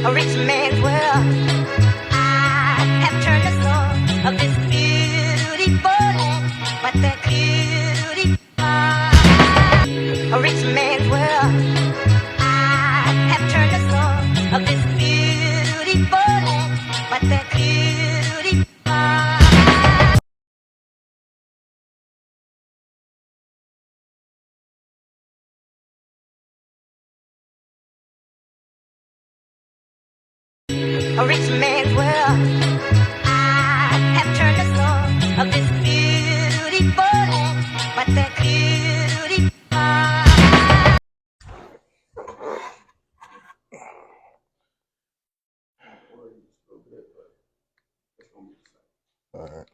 a rich man's world. I have turned the soul of this beautiful land, but that beauty, a rich man's world. I have turned the soul of this beautiful land, but that beauty. A rich man's world. I have turned the soul of this beautiful land, but that beauty. All right.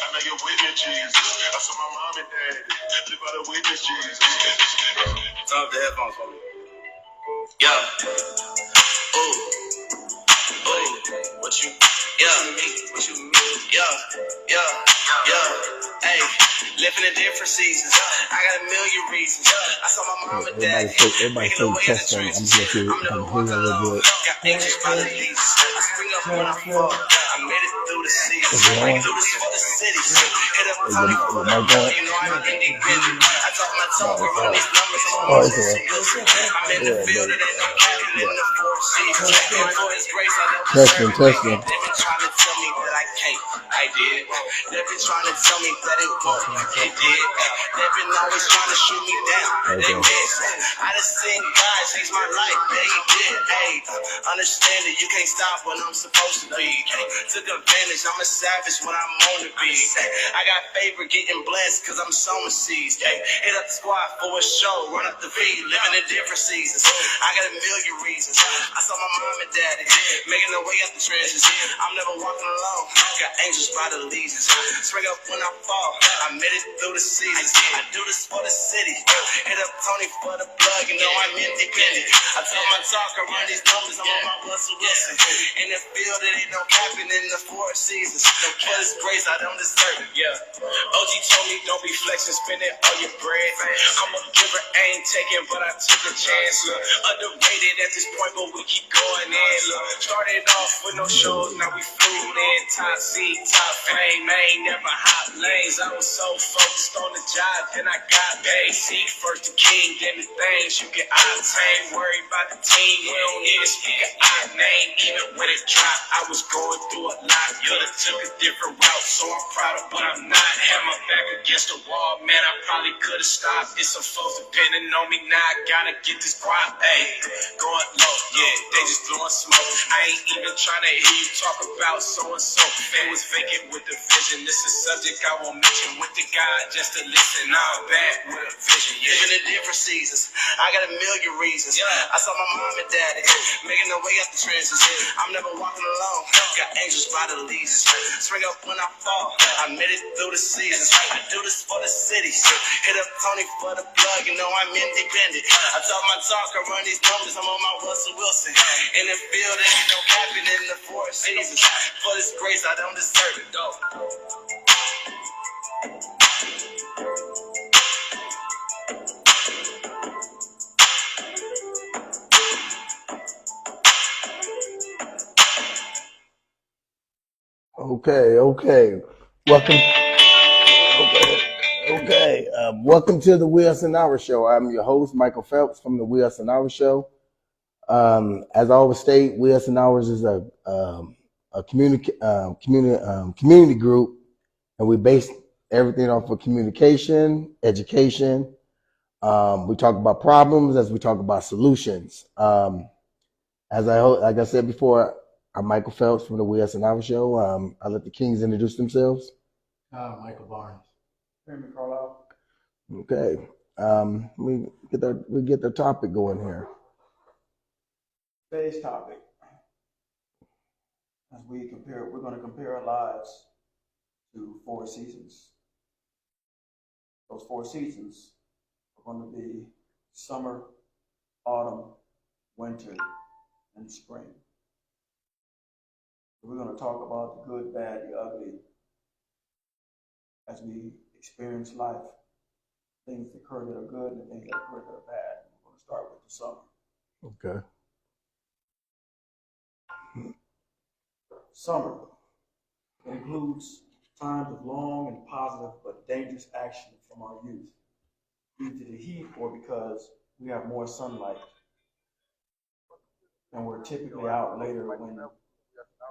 I know you're with me, Jesus. I saw my mom and daddy live by the witness, Jesus. Turn up the headphones for me. Yeah. Oh, what you? Yeah, what you mean? Yeah. Hey, living in different seasons. I got a million reasons. I saw my mom and dad making the way in the trenches. I'm never walking alone. Got angels by the leaves. I spring up when I fall. I made it through the seasons. Break through the city. Hit up Tony for the plug. You know I'm independent. I talk my talk around these numbers. I'm in the field. It ain't no cabin in the four seasons. For His grace, I don't deserve it. They've been trying to tell me that I can't. I did. They've been trying to tell me that it won't. It did. They've been always trying to shoot me down. They missed. I just seen God change my life. Yeah, He did. Hey, understand that you can't stop when I'm supposed to be. Took advantage. I'm a savage when I'm on the beat. I got favor getting blessed because I'm sowing seeds. Hit up the squad for a show. Run up the beat. Living in different seasons. I got a million reasons. I saw my mom and daddy making their way up the trenches. I'm never walking alone. Got angels by the legions. Spring up when I fall. I made it through the seasons. I do this for the city. Hit up Tony for the plug. You know I'm independent. I tell my talk, I run these numbers. I'm on my Russell Wilson. In the field, it ain't no capping in the four seasons. No His grace, I don't deserve it. Yeah. OG told me don't be flexing, spending all your bread. I'm a giver, ain't taking, but I took a chance. Look, underrated at this point, but we keep going in. Look, started off with no shows, now we flew in. Top seat, top fame, ain't never hot lanes. I was so focused on the job, then I got paid. Seek first the king, then the things you can obtain. Worry about the team, we don't need to speak our name. Even when it dropped, I was going through a lot. Could've took a different route, so I'm proud of what I'm not. Had my back against the wall, man, I probably could've stopped. It's some folks depending on me now, I gotta get this guap, ayy. Going low, yeah, they just blowing smoke. I ain't even trying to hear you talk about so-and-so. Fan was vacant with the vision. This is subject I won't mention with the God just to listen. I'm bad with a vision. Living in different seasons. I got a million reasons. I saw my mom and daddy making their way up the trenches. I'm never walking alone. Got angels by the legions. Spring up when I fall. I made it through the seasons. I do this for the city. Hit up Tony for the plug. You know I'm independent. I talk my talk. I run these numbers. I'm on my Russell Wilson. In the field, there ain't no capping in the four seasons. For His grace, I don't deserve it, though. Okay. Welcome. Welcome to the Wilson Hour Show. I'm your host, Michael Phelps from the Wilson Hour Show. As I always state, Wilson Hours is a community group, and we base everything off of communication, education. We talk about problems as we talk about solutions. Like I said before, I'm Michael Phelps from the Wilson Hour Show. I'll let the Kings introduce themselves. Michael Barnes. Jeremy Carlisle. Okay. We get the topic going here. Today's topic, as we're going to compare our lives to four seasons. Those four seasons are going to be summer, autumn, winter, and spring. We're going to talk about the good, bad, the ugly as we experience life. Things that occur that are good and things that occur that are bad. We're going to start with the summer. Okay. Summer includes times of long and positive but dangerous action from our youth, due to the heat or because we have more sunlight and we're typically out later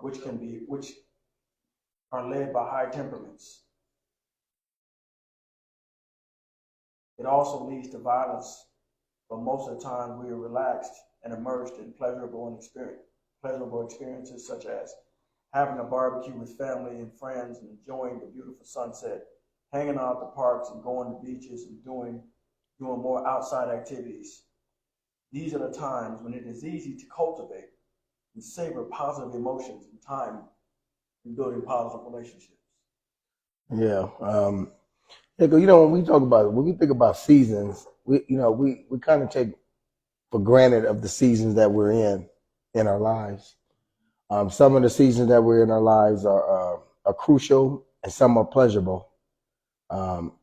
which are led by high temperaments. It also leads to violence, but most of the time we are relaxed and immersed in pleasurable experiences such as having a barbecue with family and friends and enjoying the beautiful sunset, hanging out at the parks and going to beaches and doing more outside activities. These are the times when it is easy to cultivate and savor positive emotions and time in building positive relationships. Yeah. Yeah, 'cause, when we think about seasons, we kind of take for granted of the seasons that we're in our lives. Some of the seasons that we're in our lives are crucial and some are pleasurable. Um,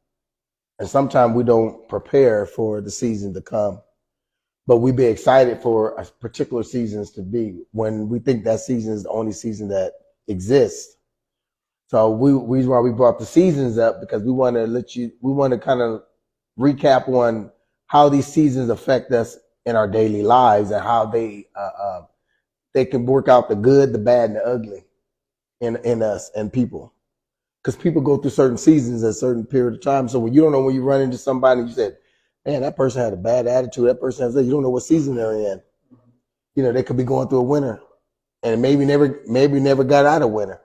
and sometimes we don't prepare for the season to come, but we be excited for a particular seasons to be when we think that season is the only season that exists. So reason why we brought the seasons up because we want to kind of recap on how these seasons affect us in our daily lives and how they can work out the good, the bad, and the ugly in us and people. Because people go through certain seasons at a certain period of time. So when you don't know when you run into somebody, you said, man, that person had a bad attitude. That person has that. You don't know what season they're in. They could be going through a winter and maybe never got out of winter.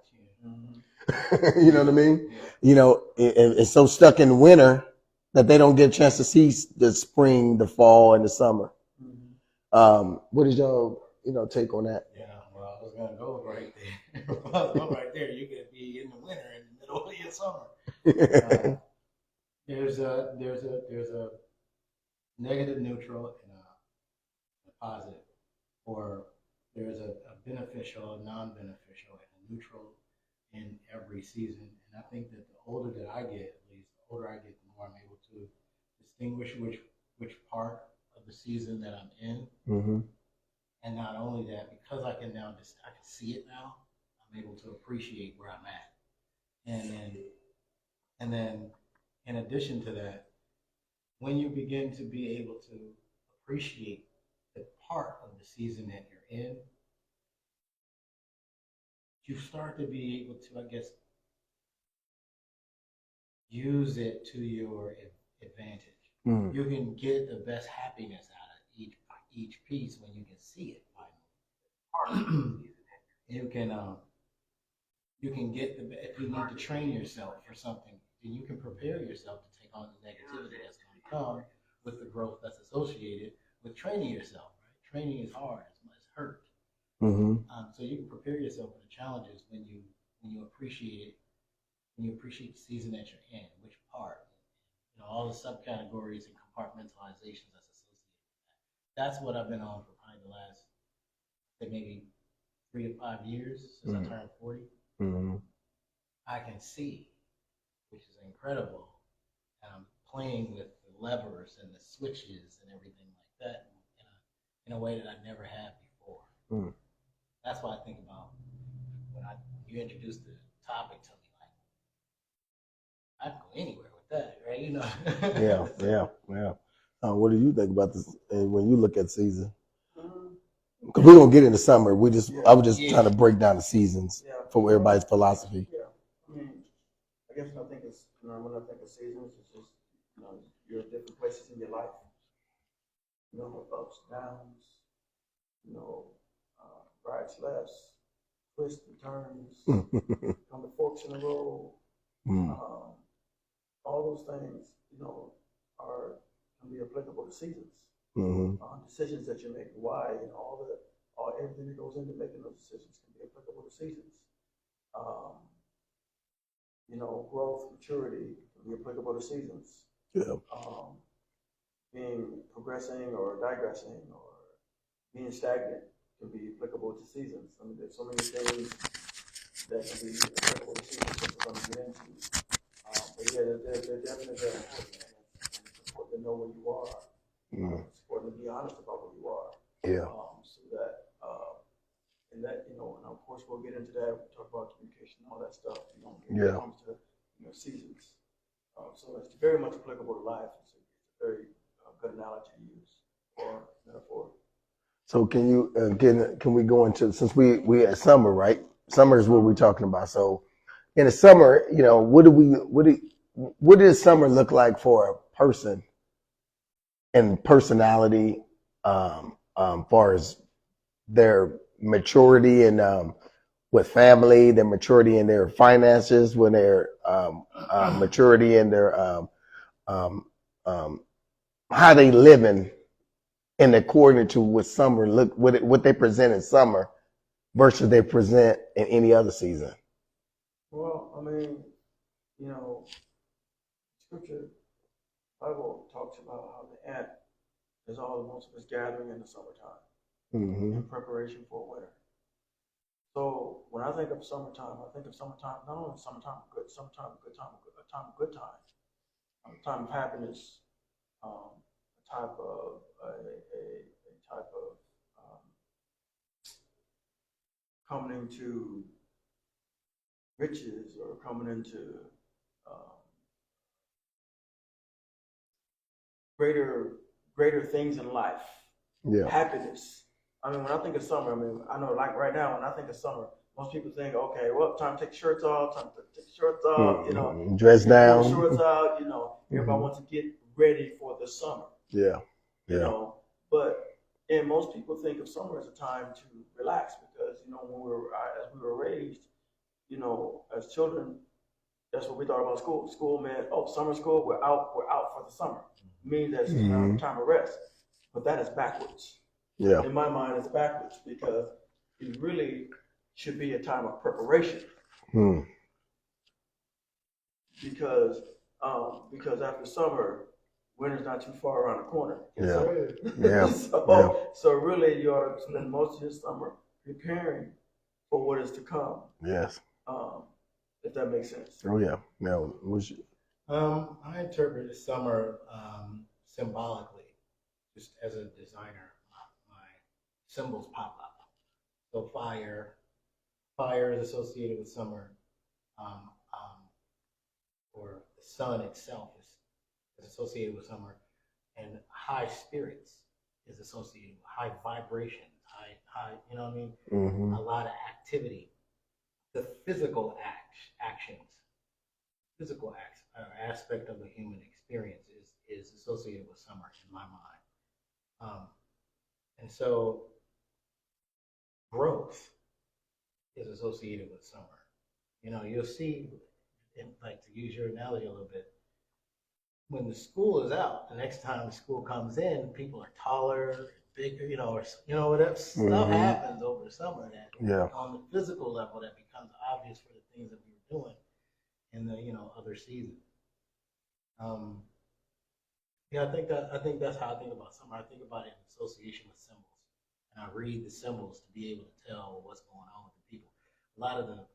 You know what I mean? And so stuck in winter that they don't get a chance to see the spring, the fall, and the summer. What is your take on that? Yeah, well, I was gonna go right there. I was going right there. You could be in the winter in the middle of your summer. There's a negative, neutral, and a positive, or there's a beneficial, a non-beneficial, and a neutral in every season. And I think that the older that I get, at least the older I get, the more I'm able to distinguish which part of the season that I'm in. Mm-hmm. And not only that, because I can see it now, I'm able to appreciate where I'm at. And then in addition to that, when you begin to be able to appreciate the part of the season that you're in, you start to be able to, I guess, use it to your advantage. Mm. You can get the best happiness out of each piece when you can see it. You can get if you need to train yourself for something, then you can prepare yourself to take on the negativity that's going to come with the growth that's associated with training yourself. Right? Training is hard; it's hurt. Mm-hmm. So you can prepare yourself for the challenges when you appreciate it, when you appreciate the season that you're in, which part, all the subcategories and compartmentalizations that's associated with that. That's what I've been on for probably the last, maybe 3 to 5 years since I turned 40. Mm-hmm. I can see, which is incredible, and I'm playing with the levers and the switches and everything like that in a way that I never had before. Mm. That's what I think about when you introduced the topic to me. Like, I can go anywhere with that, right? Yeah. What do you think about this when you look at season? Because we're gonna get into summer. I was just trying to break down the seasons from everybody's philosophy. Yeah, I mean, I guess when I think of seasons, it's just you're at different places in your life. Ups, downs. Rights, lefts, twists and turns, on the forks in the road. All those things, can be applicable to seasons. Mm-hmm. Decisions that you make, why, and everything that goes into making those decisions can be applicable to seasons. Growth, maturity can be applicable to seasons. Yeah. being progressing or digressing or being stagnant can be applicable to seasons. I mean, there's so many things that can be applicable to seasons that we're going to get into. But yeah, they're definitely very important, man. And it's important to know where you are. It's important to be honest about where you are. Yeah. So that, and that, and of course we'll get into that. We talk about communication and all that stuff, when it comes to, seasons. So it's very much applicable to life. It's a very good analogy to use or metaphor. So can we go into, since we at summer, right? Summer is what we're talking about. So in the summer, what does summer look like for a person and personality, far as their maturity and with family, their maturity in their finances, when their maturity in their how they living in according to what summer look what they present in summer versus they present in any other season. Well, I mean, scripture, Bible talks about how the ant is all most of us gathering in the summertime in preparation for winter. So when I think of summertime, I think of summertime, not only summertime, but summertime, a time of good times, a time of happiness, a type of coming into riches or coming into greater things in life. Yeah. Happiness. I mean, when I think of summer, I know like right now, when I think of summer, most people think, okay, well, time to take shirts off, dress down, pull the shorts out, everybody wants to get ready for the summer. Yeah. But and most people think of summer as a time to relax because when as we were raised, as children, that's what we thought about school. School meant, summer school, we're out for the summer. It means that's a time of rest. But that is backwards. Yeah. In my mind, it's backwards because it really should be a time of preparation. Because after summer, winter's not too far around the corner. So really, you ought to spend most of your summer preparing for what is to come. Yes. If that makes sense. Oh yeah. Now, I interpret the summer symbolically. Just as a designer, my symbols pop up. So fire is associated with summer, or the sun itself is associated with summer, and high spirits is associated with high vibrations, high, a lot of activity. The physical aspect of the human experience is associated with summer in my mind. And so growth is associated with summer. You'll see, like to use your analogy a little bit, when the school is out, the next time the school comes in, people are taller, bigger, whatever stuff happens over the summer that on the physical level that becomes obvious for the things that we were doing in the other seasons. I think that's how I think about summer. I think about it in association with symbols, and I read the symbols to be able to tell what's going on with the people. A lot of the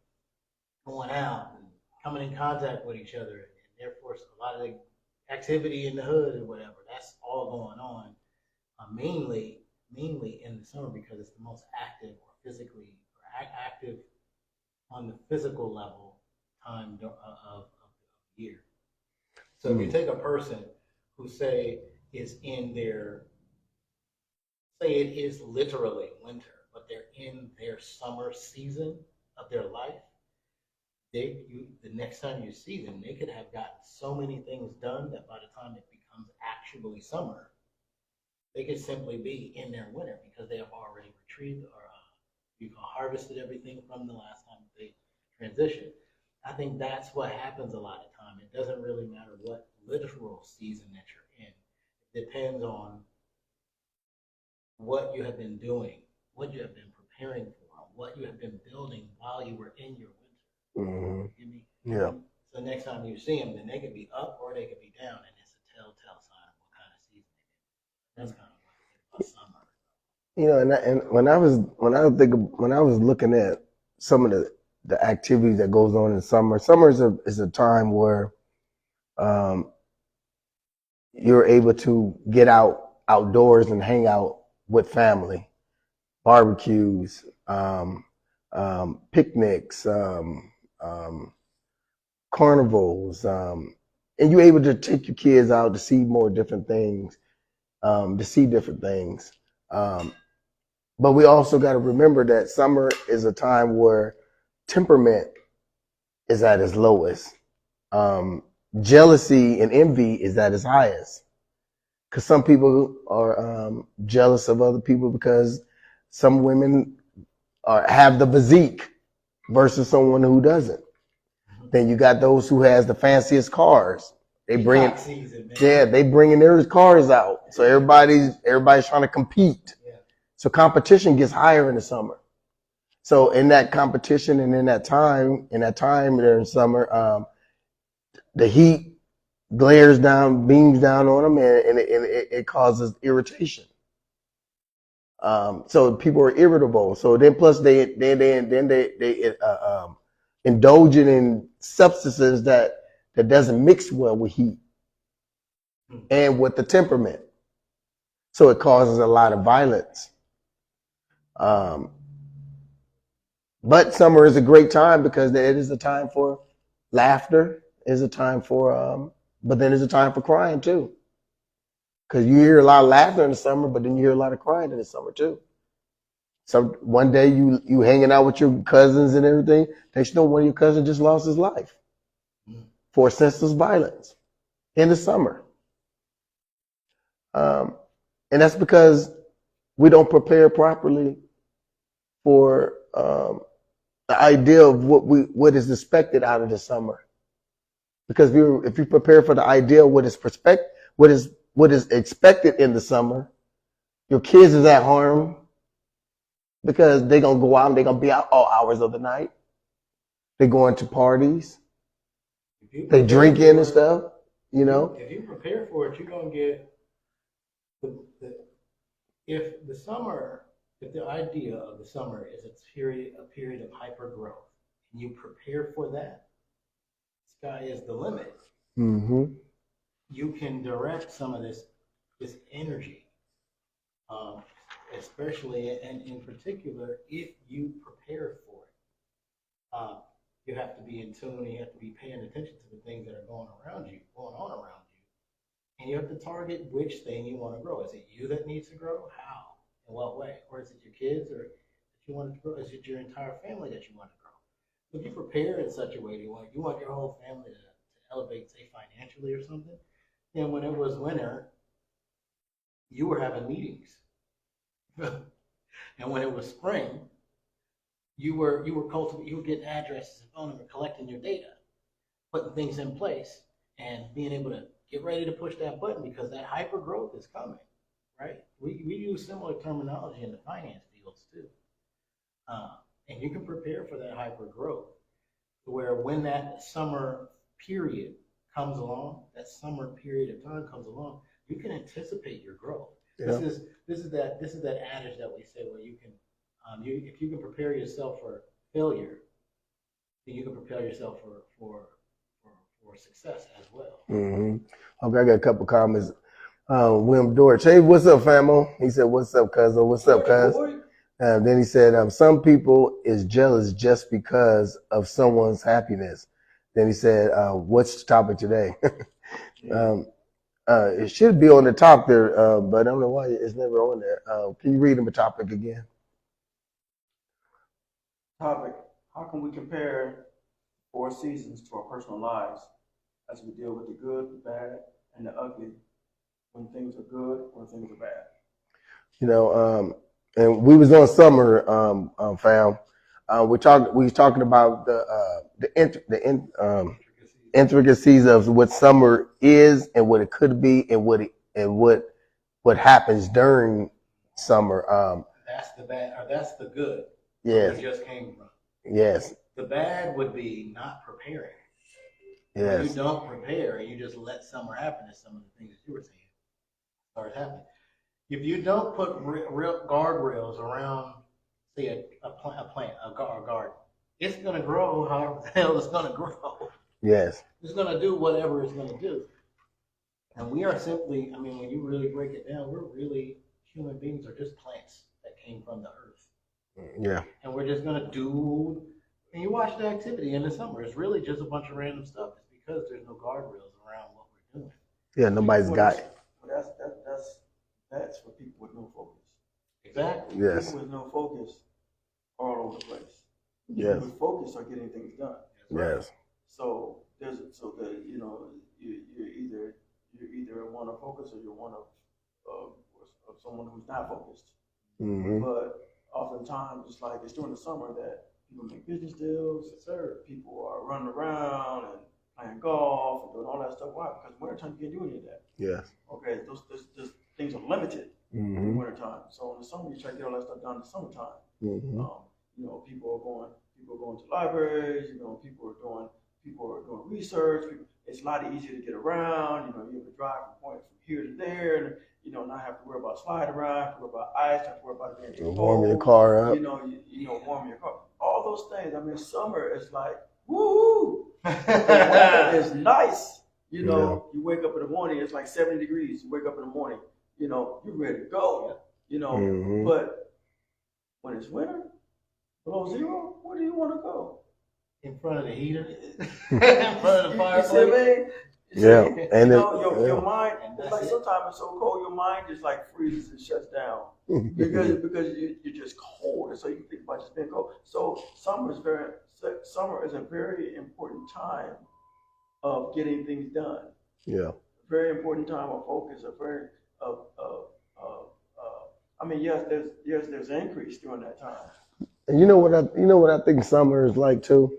going out and coming in contact with each other, and therefore a lot of the activity in the hood or whatever, that's all going on, mainly in the summer because it's the most active or physically active on the physical level time of the year. So if you take a person who say it is literally winter, but they're in their summer season of their life, the next time you see them, they could have gotten so many things done that by the time it becomes actually summer, they could simply be in their winter because they have already retrieved or harvested everything from the last time they transitioned. I think that's what happens a lot of time. It doesn't really matter what literal season that you're in. It depends on what you have been doing, what you have been preparing for, what you have been building while you were in your winter. Yeah. So next time you see them, then they could be up or they could be down, and it's a telltale sign of what kind of season That's kind of like a summer. You know, and when I was looking at some of the activities that goes on in summer, summer is a time where um, you're able to get outdoors and hang out with family, barbecues, picnics, um, carnivals, and you're able to take your kids out to see more different things, to see different things. Um, but we also got to remember that summer is a time where temperament is at its lowest. Um, Jealousy and envy is at its highest. Because some people are jealous of other people because some women have the physique versus someone who doesn't. Then you got those who has the fanciest cars. They bring they bringing their cars out. So everybody's trying to compete. Yeah. So competition gets higher in the summer. So in that competition and in that time during summer, the heat glares down, beams down on them, and it causes irritation. So people are irritable. So then plus they indulge in substances that doesn't mix well with heat and with the temperament. So it causes a lot of violence. But summer is a great time because it is a time for laughter. Is a time for but then there's a time for crying too. Because you hear a lot of laughter in the summer, but then you hear a lot of crying in the summer too. So one day you hanging out with your cousins and everything. Next you know, one of your cousins just lost his life for senseless violence in the summer. And that's because we don't prepare properly for the idea of what is expected out of the summer. Because if you prepare for the idea of what is expected in the summer, your kids is at harm because they're gonna go out and they're gonna be out all hours of the night. They're going to parties. They drinking and stuff. You know. If you prepare for it, you're gonna get if the idea of the summer is a period of hyper growth, and you prepare for that, sky is the limit. Mm-hmm. You can direct some of this energy, especially and in particular if you prepare for it. You have to be in tune. And you have to be paying attention to the things that are going on around you, and you have to target which thing you want to grow. Is it you that needs to grow? How? In what way? Or is it your kids, or that you want to grow? Is it your entire family that you want to grow? So if you prepare in such a way, you want your whole family to elevate, say financially or something. Then when it was winter, you were having meetings, and when it was spring, you were getting addresses and phone numbers, collecting your data, putting things in place, and being able to get ready to push that button because that hyper growth is coming, right? We use similar terminology in the finance fields too, and you can prepare for that hyper growth, where when that summer period comes along, that summer period of time comes along, you can anticipate your growth. Yeah. This is that adage that we say where you can, if you can prepare yourself for failure, then you can prepare yourself for success as well. Mm-hmm. Okay, I got a couple comments. William Dorch, hey, what's up, famo? He said, what's up, cuz? What's up, cuz? Then he said, some people is jealous just because of someone's happiness. Then he said, what's the topic today? It should be on the top there, but I don't know why it's never on there. Can you read him the topic again? Topic: how can we compare 4 seasons to our personal lives as we deal with the good, the bad, and the ugly when things are good or things are bad? You know, and we was on summer, fam. We was talking about the intricacies of what summer is and what it could be and what happens during summer. That's the bad, or that's the good. Yes. We just came from. Yes. The bad would be not preparing. Yes. When you don't prepare and you just let summer happen, as some of the things that you were saying start happening. If you don't put real guardrails around, say, a plant, a garden, it's going to grow however the hell it's going to grow. Yes. It's going to do whatever it's going to do. And we are simply, I mean, when you really break it down, we're really, human beings are just plants that came from the earth. Yeah. And we're just going to do, and you watch the activity in the summer, it's really just a bunch of random stuff. It's because there's no guardrails around what we're doing. Yeah, nobody's got it. That's for people with no focus. Exactly. Yes. People with no focus are all over the place. People Yes. with focus are getting things done. Yes. So you're either one of focus or you're one of someone who's not focused. Mm-hmm. But oftentimes it's during the summer that people make business deals. Yes, sir. People are running around and playing golf and doing all that stuff. Why? Because wintertime you can't do any of that. Yes. Okay, those things are limited in Mm-hmm. wintertime. So in the summer you try to get all that stuff done in the summertime. Mm-hmm. People are going to libraries. People are doing research. It's a lot easier to get around. You have to drive from here to there, and not have to worry about sliding around, have to worry about ice, have to worry about it being too cold. Warm your car up. Warm your car. All those things. I mean, summer is like woo. The weather is nice. You wake up in the morning, it's like 70 degrees. You wake up in the morning, you're ready to go. Mm-hmm. But when it's winter, below zero, where do you want to go? In front of the heater, in front of the fireplace. Yeah, and your mind. It's like sometimes it's so cold, your mind just like freezes and shuts down because you're just cold, and so you think about just being cold. So summer is a very important time of getting things done. Yeah. Very important time of focus. There's increase during that time. And you know what I think summer is like too?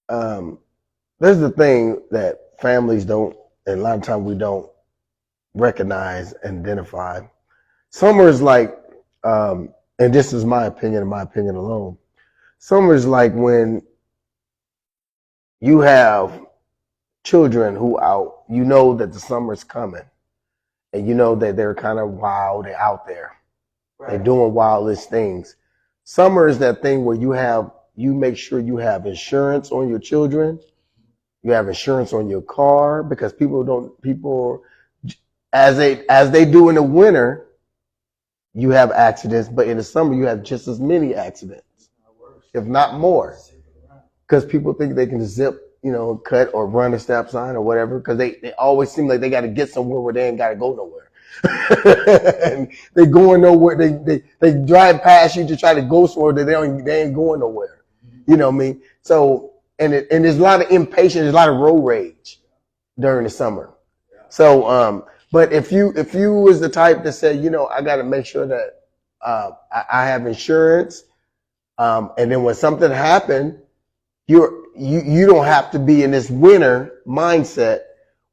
There's the thing that families don't, and a lot of times we don't recognize and identify. Summer is like, and this is my opinion and my opinion alone. Summer is like when you have children who that the summer's coming, and you know that they're kind of wild, they're out there. Right. They're doing wildest things. Summer is that thing where you make sure you have insurance on your children. You have insurance on your car, because people as they do in the winter, you have accidents, but in the summer you have just as many accidents, if not more, because people think they can zip, cut or run a stop sign or whatever, because they always seem like they got to get somewhere where they ain't got to go nowhere. And they going nowhere. They drive past you to try to go somewhere that they ain't going nowhere. You know what I mean? So and there's a lot of impatience, there's a lot of road rage during the summer. So but if you was the type that said, I got to make sure that I have insurance, and then when something happened, you don't have to be in this winter mindset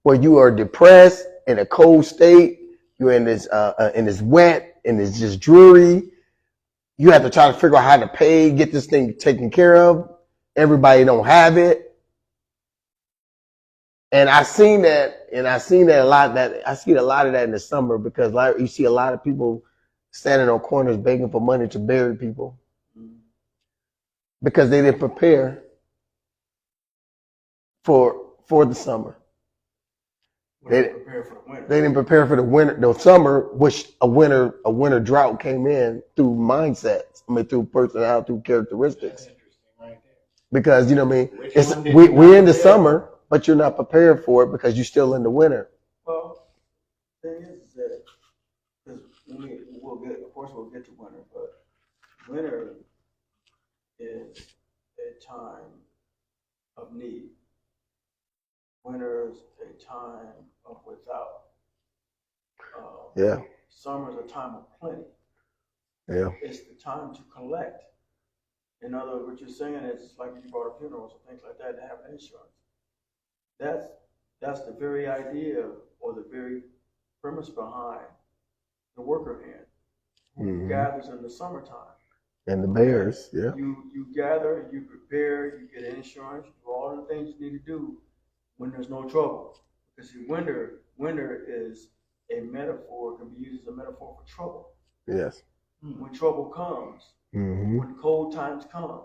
where you are depressed in a cold state. You're in this wet, and it's just dreary. You have to try to figure out how to get this thing taken care of. Everybody don't have it. And I seen that a lot. I see a lot of that in the summer, because you see a lot of people standing on corners begging for money to bury people, because they didn't prepare for the summer. They didn't prepare for the winter. The summer, which a winter drought came in through mindsets. Through personality, through characteristics. That's interesting, right there. Because you know what I mean. We're in the summer, but you're not prepared for it because you're still in the winter. Well, the thing is that because we'll get to winter, but winter is a time of need. Winter is a time of without. Yeah. Summer is a time of plenty. Yeah. It's the time to collect. In other words, what you're saying is like if you go to funerals or things like that to have insurance. That's the very idea or the very premise behind the worker ant. Mm-hmm. Gathers in the summertime. And the bears, yeah. You gather, you prepare, you get insurance, you do all the things you need to do when there's no trouble. Because winter is a metaphor can be used as a metaphor for trouble. Yes. When trouble comes, when cold times come,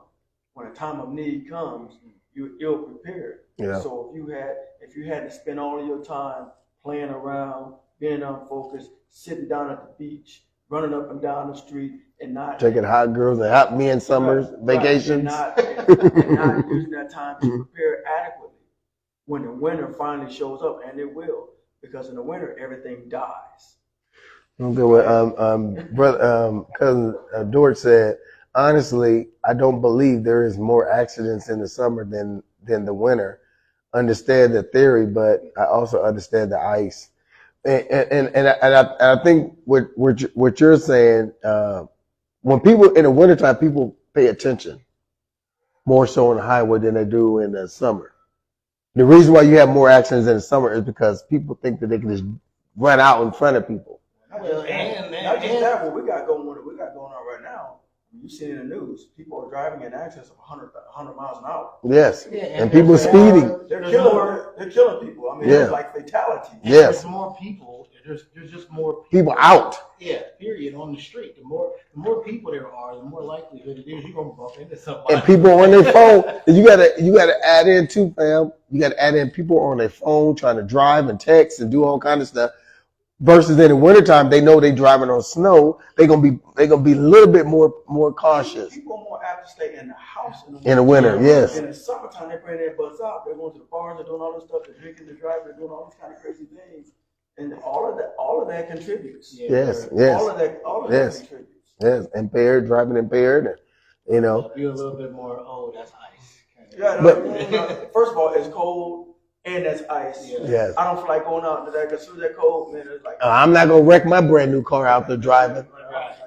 when a time of need comes, you're ill prepared. Yeah. So if you had to spend all of your time playing around, being unfocused, sitting down at the beach, running up and down the street, and not taking hot girls and hot men summers, vacations, and not using that time to prepare adequately, when the winter finally shows up, and it will, because in the winter everything dies. Okay, well, brother, cousin George said, honestly, I don't believe there is more accidents in the summer than the winter. Understand the theory, but I also understand the ice. And I think what you're saying, when people in the wintertime, people pay attention more so on the highway than they do in the summer. The reason why you have more accidents in the summer is because people think that they can just run out in front of people. Not just that, what we got going on right now. You see in the news, people are driving in excess of 100 miles an hour. Yes, and people speeding. They're killing people. I mean, it's like fatality. Yes. There's more people. There's just more people out. Yeah, period, on the street. The more people there are, the more likelihood it is you're gonna bump into somebody. And people on their phone. You gotta add in too, fam. You gotta add in people on their phone trying to drive and text and do all kind of stuff. Versus in the wintertime, they know they driving on snow. They're gonna be a little bit more cautious. People are more apt to stay in the house in the winter. Yes. In the summertime, they bring their butts out. They're going to the bars. They're doing all this stuff. They're drinking. They're driving. They're doing all these kind of crazy things, and all of that contributes. Yes. All of that contributes. Yes, driving impaired, and you know. You're a little bit more. Oh, that's ice. Yeah. But first of all, it's cold. And that's ice. Yes. I don't feel like going out into that because through that cold, man, it's like. I'm not gonna wreck my brand new car out there driving.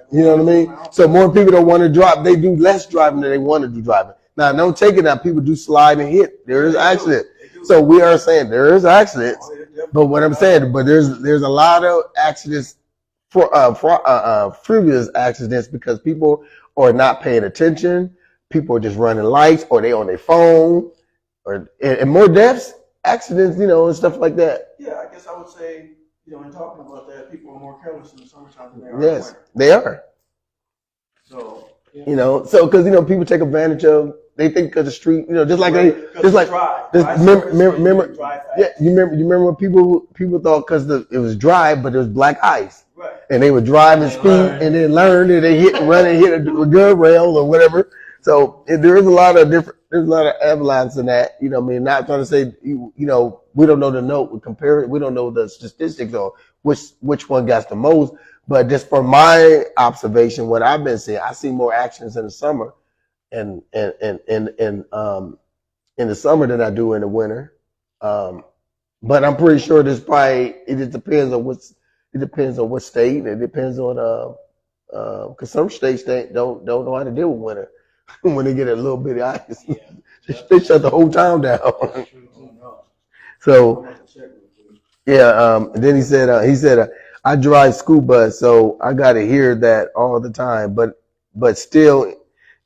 You know what I mean? So more people don't want to drive. They do less driving than they want to do driving. Now, don't take it out. People do slide and hit. There is accident. So we are saying there is accidents. But what I'm saying, but there's a lot of accidents for previous accidents because people are not paying attention. People are just running lights, or they on their phone, and more deaths. Accidents, and stuff like that. Yeah, I guess I would say, in talking about that, people are more careless in the summertime than they are. Yes, they are. So, because people take advantage of. They think because the street, just like remember, yeah, you remember when people thought because it was dry, but it was black ice, right? And they would drive and speed, and then learn, and they hit a guardrail or whatever. So there's a lot of avalanche in that, not trying to say, we don't know the note, we don't know the statistics or which one gets the most, but just from my observation, what I've been seeing, I see more accidents in the summer and in the summer than I do in the winter. But I'm pretty sure it depends on what state, it depends on, cause some states don't know how to deal with winter. When they get a little bit of ice, they shut the whole town down. So, and then he said, I drive school bus, so I got to hear that all the time. But still,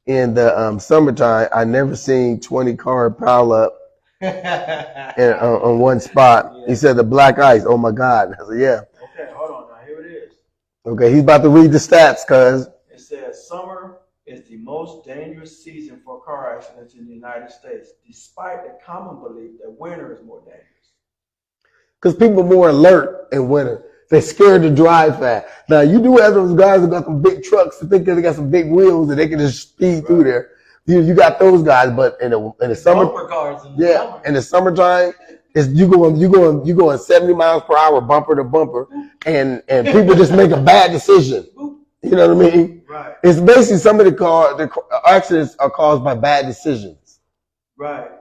in the summertime, I never seen 20 car pile up on one spot. He said the black ice. Oh my God! I said, yeah. Okay, hold on. Now here it is. Okay, he's about to read the stats, cuz. It says summer is the most dangerous season for car accidents in the United States, despite the common belief that winter is more dangerous. Because people are more alert in winter. They're scared to drive fast. Now, you do have those guys who got some big trucks that think they got some big wheels and they can just speed through there. You got those guys, but in the summer, in the summertime, you going 70 miles per hour, bumper to bumper, and people just make a bad decision. You know what I mean? Right. It's basically some of the accidents are caused by bad decisions. Right.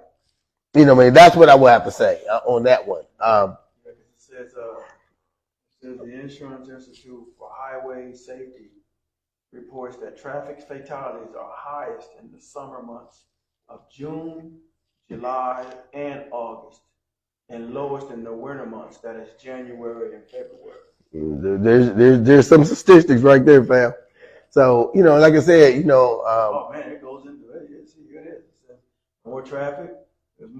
You know what I mean? That's what I would have to say on that one. It says the Insurance Institute for Highway Safety reports that traffic fatalities are highest in the summer months of June, July, and August, and lowest in the winter months, that is January and February. There's some statistics right there, fam. So, like I said, oh man, it goes into it. Here it is. More traffic. There's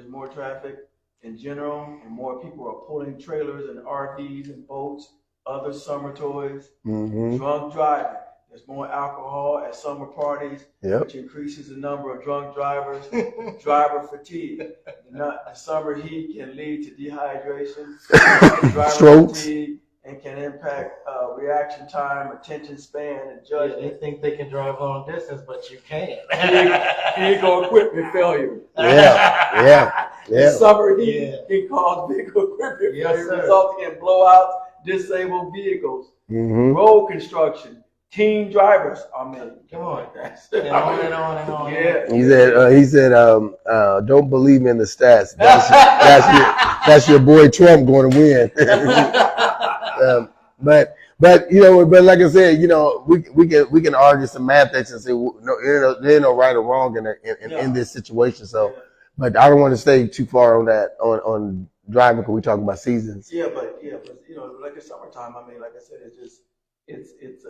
more traffic in general, and more people are pulling trailers and RVs and boats, other summer toys. Drunk driving. There's more alcohol at summer parties, which increases the number of drunk drivers. Driver fatigue. The summer heat can lead to dehydration, driver fatigue, and can impact reaction time, attention span, and judgment. They think they can drive long distance, but you can't. Vehicle equipment failure. The summer heat can cause vehicle equipment failure, resulting in blowouts, disabled vehicles. Road construction. Teen drivers. I mean, come on, guys. And on and on and on. Yeah. He said, don't believe in the stats. That's your boy Trump going to win. But like I said, we can argue semantics and say no, there's no right or wrong in this situation. So, but I don't want to stay too far on that on driving because we talking about seasons. But like it's summertime. I mean, like I said, it's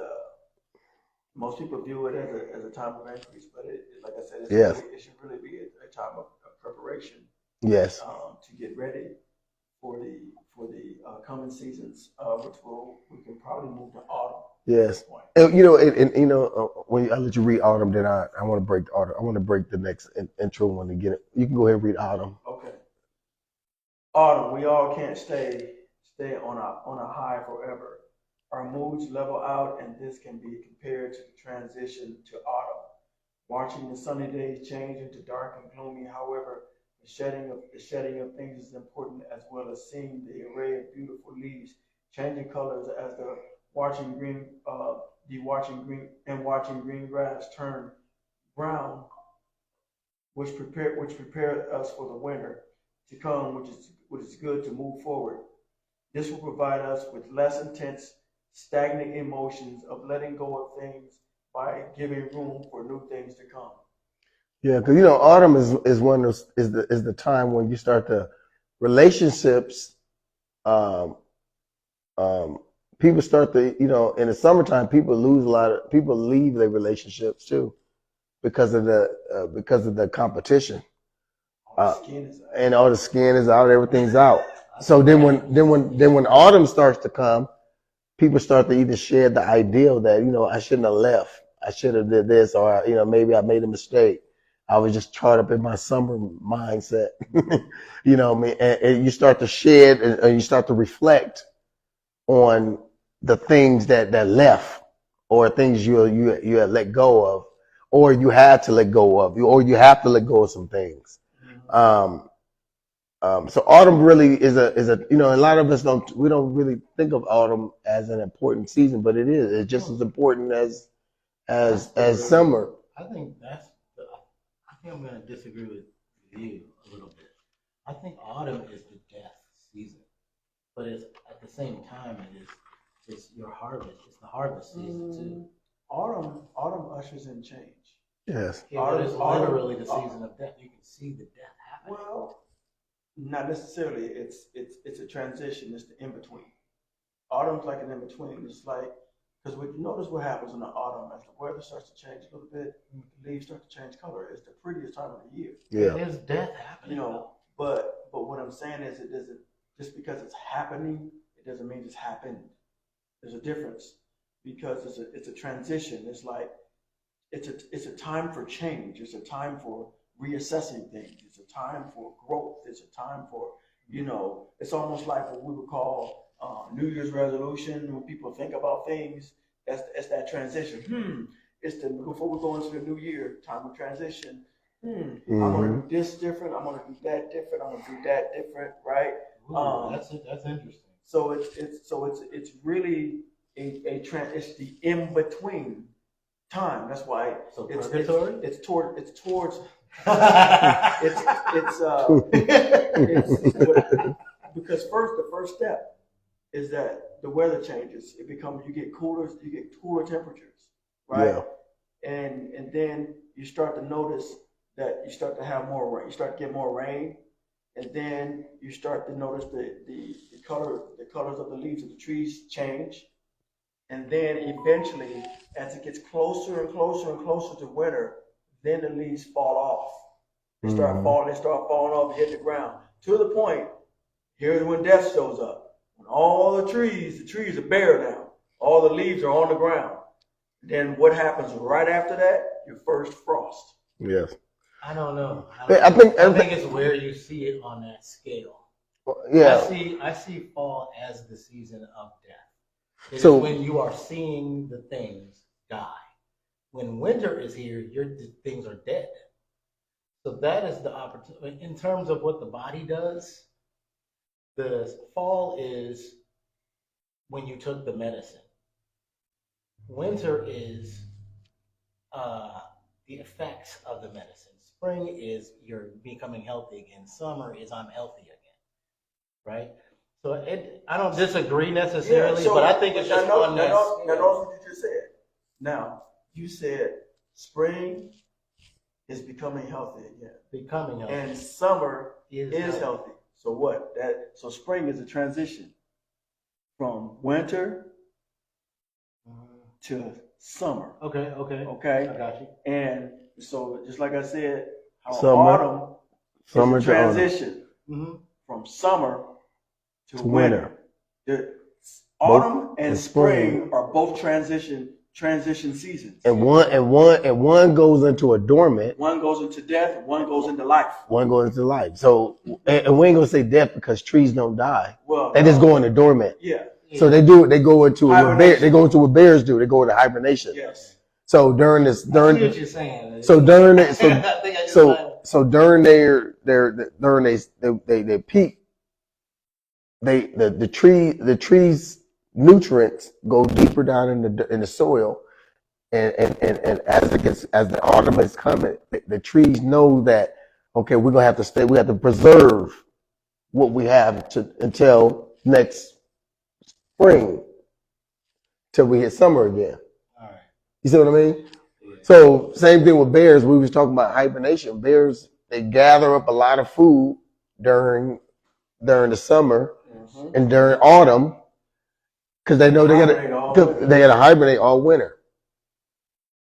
most people view it as a time of increase, but like I said, it should really be a time of preparation. Yes. To get ready for the coming seasons, which we can probably move to autumn. Yes. And when I let you read autumn, then I want to break autumn. I want to break the next intro one to get it. You can go ahead and read autumn. Okay. Autumn. We all can't stay on a high forever. Our moods level out, and this can be compared to the transition to autumn. Watching the sunny days change into dark and gloomy, however, the shedding of things is important, as well as seeing the array of beautiful leaves changing colors as watching green grass turn brown, which prepare us for the winter to come, which is good to move forward. This will provide us with less intense, stagnant emotions of letting go of things by giving room for new things to come. Yeah, because autumn is the time when you start the relationships. People start to in the summertime people leave their relationships too because of the competition. And all the skin is out, everything's out. So then when autumn starts to come, people start to either share the ideal that, I shouldn't have left. I should have did this, or, maybe I made a mistake. I was just caught up in my summer mindset. And you start to shed and you start to reflect on the things that left, or things you had let go of, or you had to let go of, or you have to let go of some things. So autumn really is a a lot of us don't really think of autumn as an important season, but it is. It's just as important as summer. I think I'm going to disagree with you a little bit. I think autumn is the death season, but it's at the same time it's your harvest. It's the harvest season too. Autumn ushers in change. Yes. Autumn is literally the season of death. You can see the death happening. Well, not necessarily. It's a transition. It's the in between. Autumn's like an in between. It's like, because notice what happens in the autumn as the weather starts to change a little bit, the leaves start to change color. It's the prettiest time of the year. Yeah. There's death happening. But what I'm saying is, it doesn't, just because it's happening, it doesn't mean it's happened. There's a difference, because it's a transition. It's like it's a time for change. It's a time for reassessing things. It's a time for growth. It's a time for it's almost like what we would call New Year's resolution. When people think about things, that's that transition. It's before we go into the new year, time of transition. I'm gonna do this different. I'm gonna do that different. I'm gonna do that different, right? That's interesting. So it's really it's the in between time. That's why it's towards because the first step is that the weather changes. You get cooler temperatures, right? Yeah. And then you start to notice that you start to have more rain. You start to get more rain, and then you start to notice the colors of the leaves of the trees change. And then eventually, as it gets closer and closer and closer to winter, then the leaves fall off. They start falling off, hit the ground, to the point, here's when death shows up. When all the trees are bare now. All the leaves are on the ground. Then what happens right after that? Your first frost. Yes. I don't know. I think it's where you see it on that scale. Yeah. I see fall as the season of death. It So is when you are seeing the things die. When winter is here, things are dead. So that is the opportunity. In terms of what the body does, the fall is when you took the medicine. Winter is the effects of the medicine. Spring is you're becoming healthy again. Summer is I'm healthy again. Right? So I don't disagree necessarily, but I think it's just on that. Now, notice what you just said. Now, you said spring is becoming healthy again. Becoming healthy. And summer is healthy. So what? So spring is a transition from winter to summer. Okay. I got you. And so just like I said, how Summer autumn is a transition from summer to winter. The autumn and spring are both transition seasons. And one goes into a dormant. One goes into death, and one goes into life. One goes into life. So and we ain't gonna say death because trees don't die. Well, they just go into dormant. Yeah. So they go into what bears do. They go into hibernation. Yes. I So see what you're saying. So during it, so during their peak, the trees nutrients go deeper down in the soil, and as the autumn is coming, the trees know that okay, we're gonna have to stay. We have to preserve what we have until next spring, till we hit summer again. All right. You see what I mean? Yeah. So same thing with bears. We was talking about hibernation. Bears, they gather up a lot of food during the summer and during autumn because they know they gotta hibernate all winter.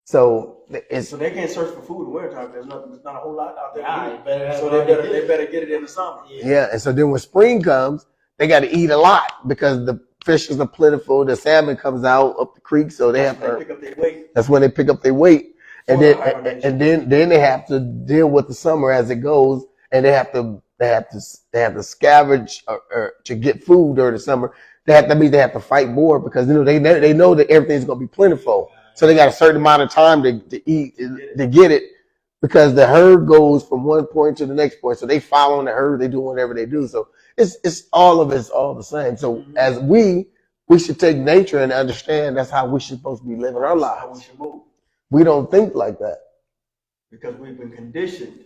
So they can't search for food in wintertime. There's not a whole lot out there. So they better get it in the summer. Yeah, and so then when spring comes, they got to eat a lot because the fishes are plentiful. The salmon comes out up the creek, so they have to pick up their weight. That's when they pick up their weight, and then they have to deal with the summer as it goes, and they have to scavenge or to get food during the summer. They have to fight more because they know that everything's gonna be plentiful, so they got a certain amount of time to eat to get it. Because the herd goes from one point to the next point, so they follow the herd. They do whatever they do. So it's all the same. So as we should take nature and understand that's how we should supposed to be living our lives. How we should move. We don't think like that because we've been conditioned.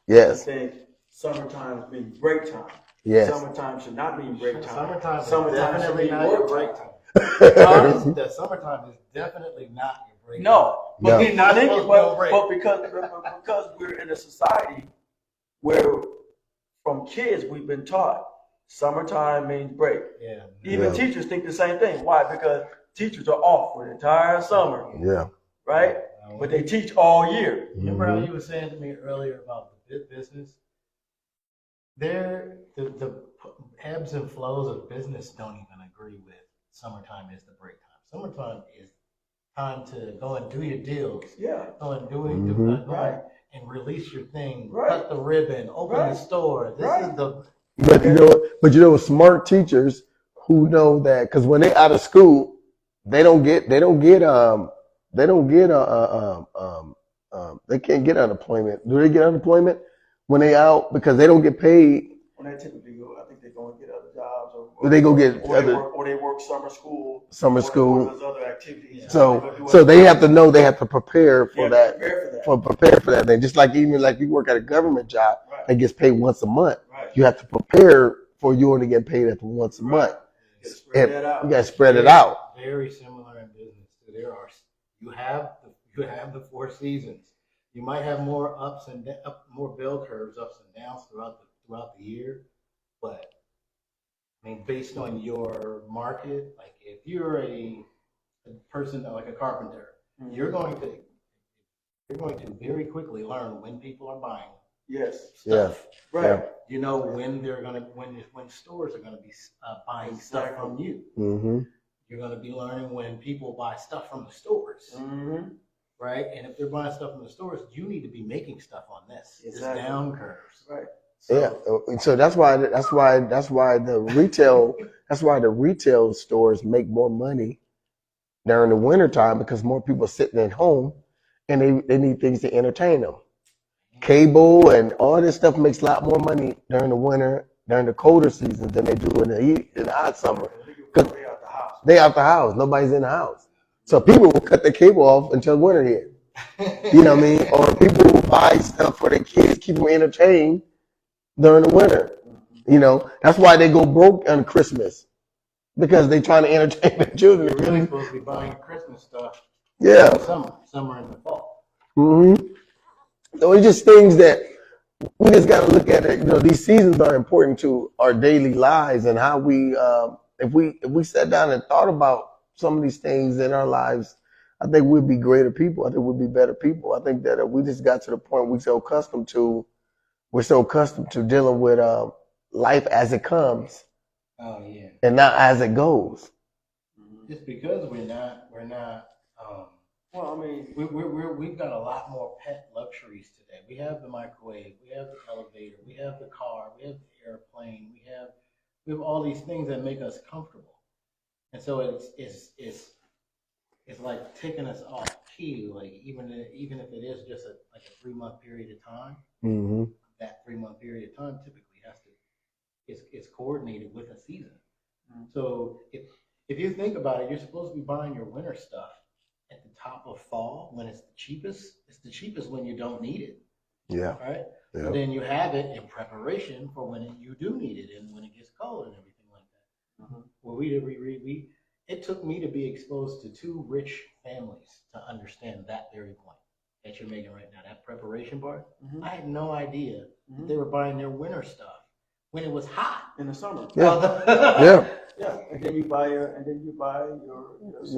Yes. To think summertime means break time. Yes. Summertime should not mean break time. Summertime should be not your break time. The summertime is definitely not your break time. No. But break. because we're in a society where from kids we've been taught summertime means break. Yeah. Even teachers think the same thing. Why? Because teachers are off for the entire summer. Yeah. Right? But they teach all year. Remember how you were saying to me earlier about the business? The ebbs and flows of business don't even agree with summertime is the break time. Summertime is time to go and do your deals. Yeah. Go and right. And release your thing. Right. Cut the ribbon. Open the store. This is the. But smart teachers who know that because when they're out of school, they can't get unemployment. Do they get unemployment when they out because they don't get paid? When they typically go, I think they go and get other jobs, or they go get they work summer school. Other activities. Yeah. So they have to know they have to prepare for that. Prepare for that thing. Just like even like you work at a government job that gets paid once a month. Right. You have to prepare for you only get paid after once a month. You got to spread it out. Very similar in business. You have the 4 seasons. You might have more ups and more bell curves, ups and downs throughout the year, but I mean, based on your market, like if you're a person like a carpenter, you're going to very quickly learn when people are buying, Yes. stuff. Right. Yeah. You know when they're gonna when stores are gonna be buying stuff from you. Mm-hmm. You're gonna be learning when people buy stuff from the stores, right? And if they're buying stuff from the stores, you need to be making stuff on this. Exactly. This down curves. Right. So that's why the retail stores make more money during the wintertime because more people are sitting at home and they need things to entertain them. Cable and all this stuff makes a lot more money during the winter, during the colder seasons than they do in the hot summer. Because they out the house. Nobody's in the house. So people will cut their cable off until winter hit. You know what I mean? Or people will buy stuff for their kids, keep them entertained during the winter. You know, that's why they go broke on Christmas. Because they trying to entertain their children. You're really supposed to be buying Christmas stuff. Yeah. In the summer and the fall. Mm-hmm. So it's just things that we just got to look at it. You know, these seasons are important to our daily lives and how we, if we sat down and thought about some of these things in our lives, I think we'd be greater people. I think we'd be better people. I think that we just got to the point we're so accustomed to dealing with life as it comes. Oh yeah. And not as it goes. It's because we're not. Well, I mean, we've got a lot more pet luxuries today. We have the microwave, we have the elevator, we have the car, we have the airplane, we have all these things that make us comfortable. And so it's like taking us off key. Like even if it is just a 3-month period of time, Mm-hmm. that 3-month period of time typically has to it's coordinated with a season. So if you think about it, you're supposed to be buying your winter stuff at the top of fall when it's the cheapest. It's the cheapest when you don't need it. Yeah. Right? Yeah. So then you have it in preparation for when you do need it and when it gets cold and everything like that. Well, it took me to be exposed to 2 rich families to understand that very point that you're making right now, that preparation part. I had no idea that they were buying their winter stuff when it was hot in the summer. Yeah. Yeah, and then you buy your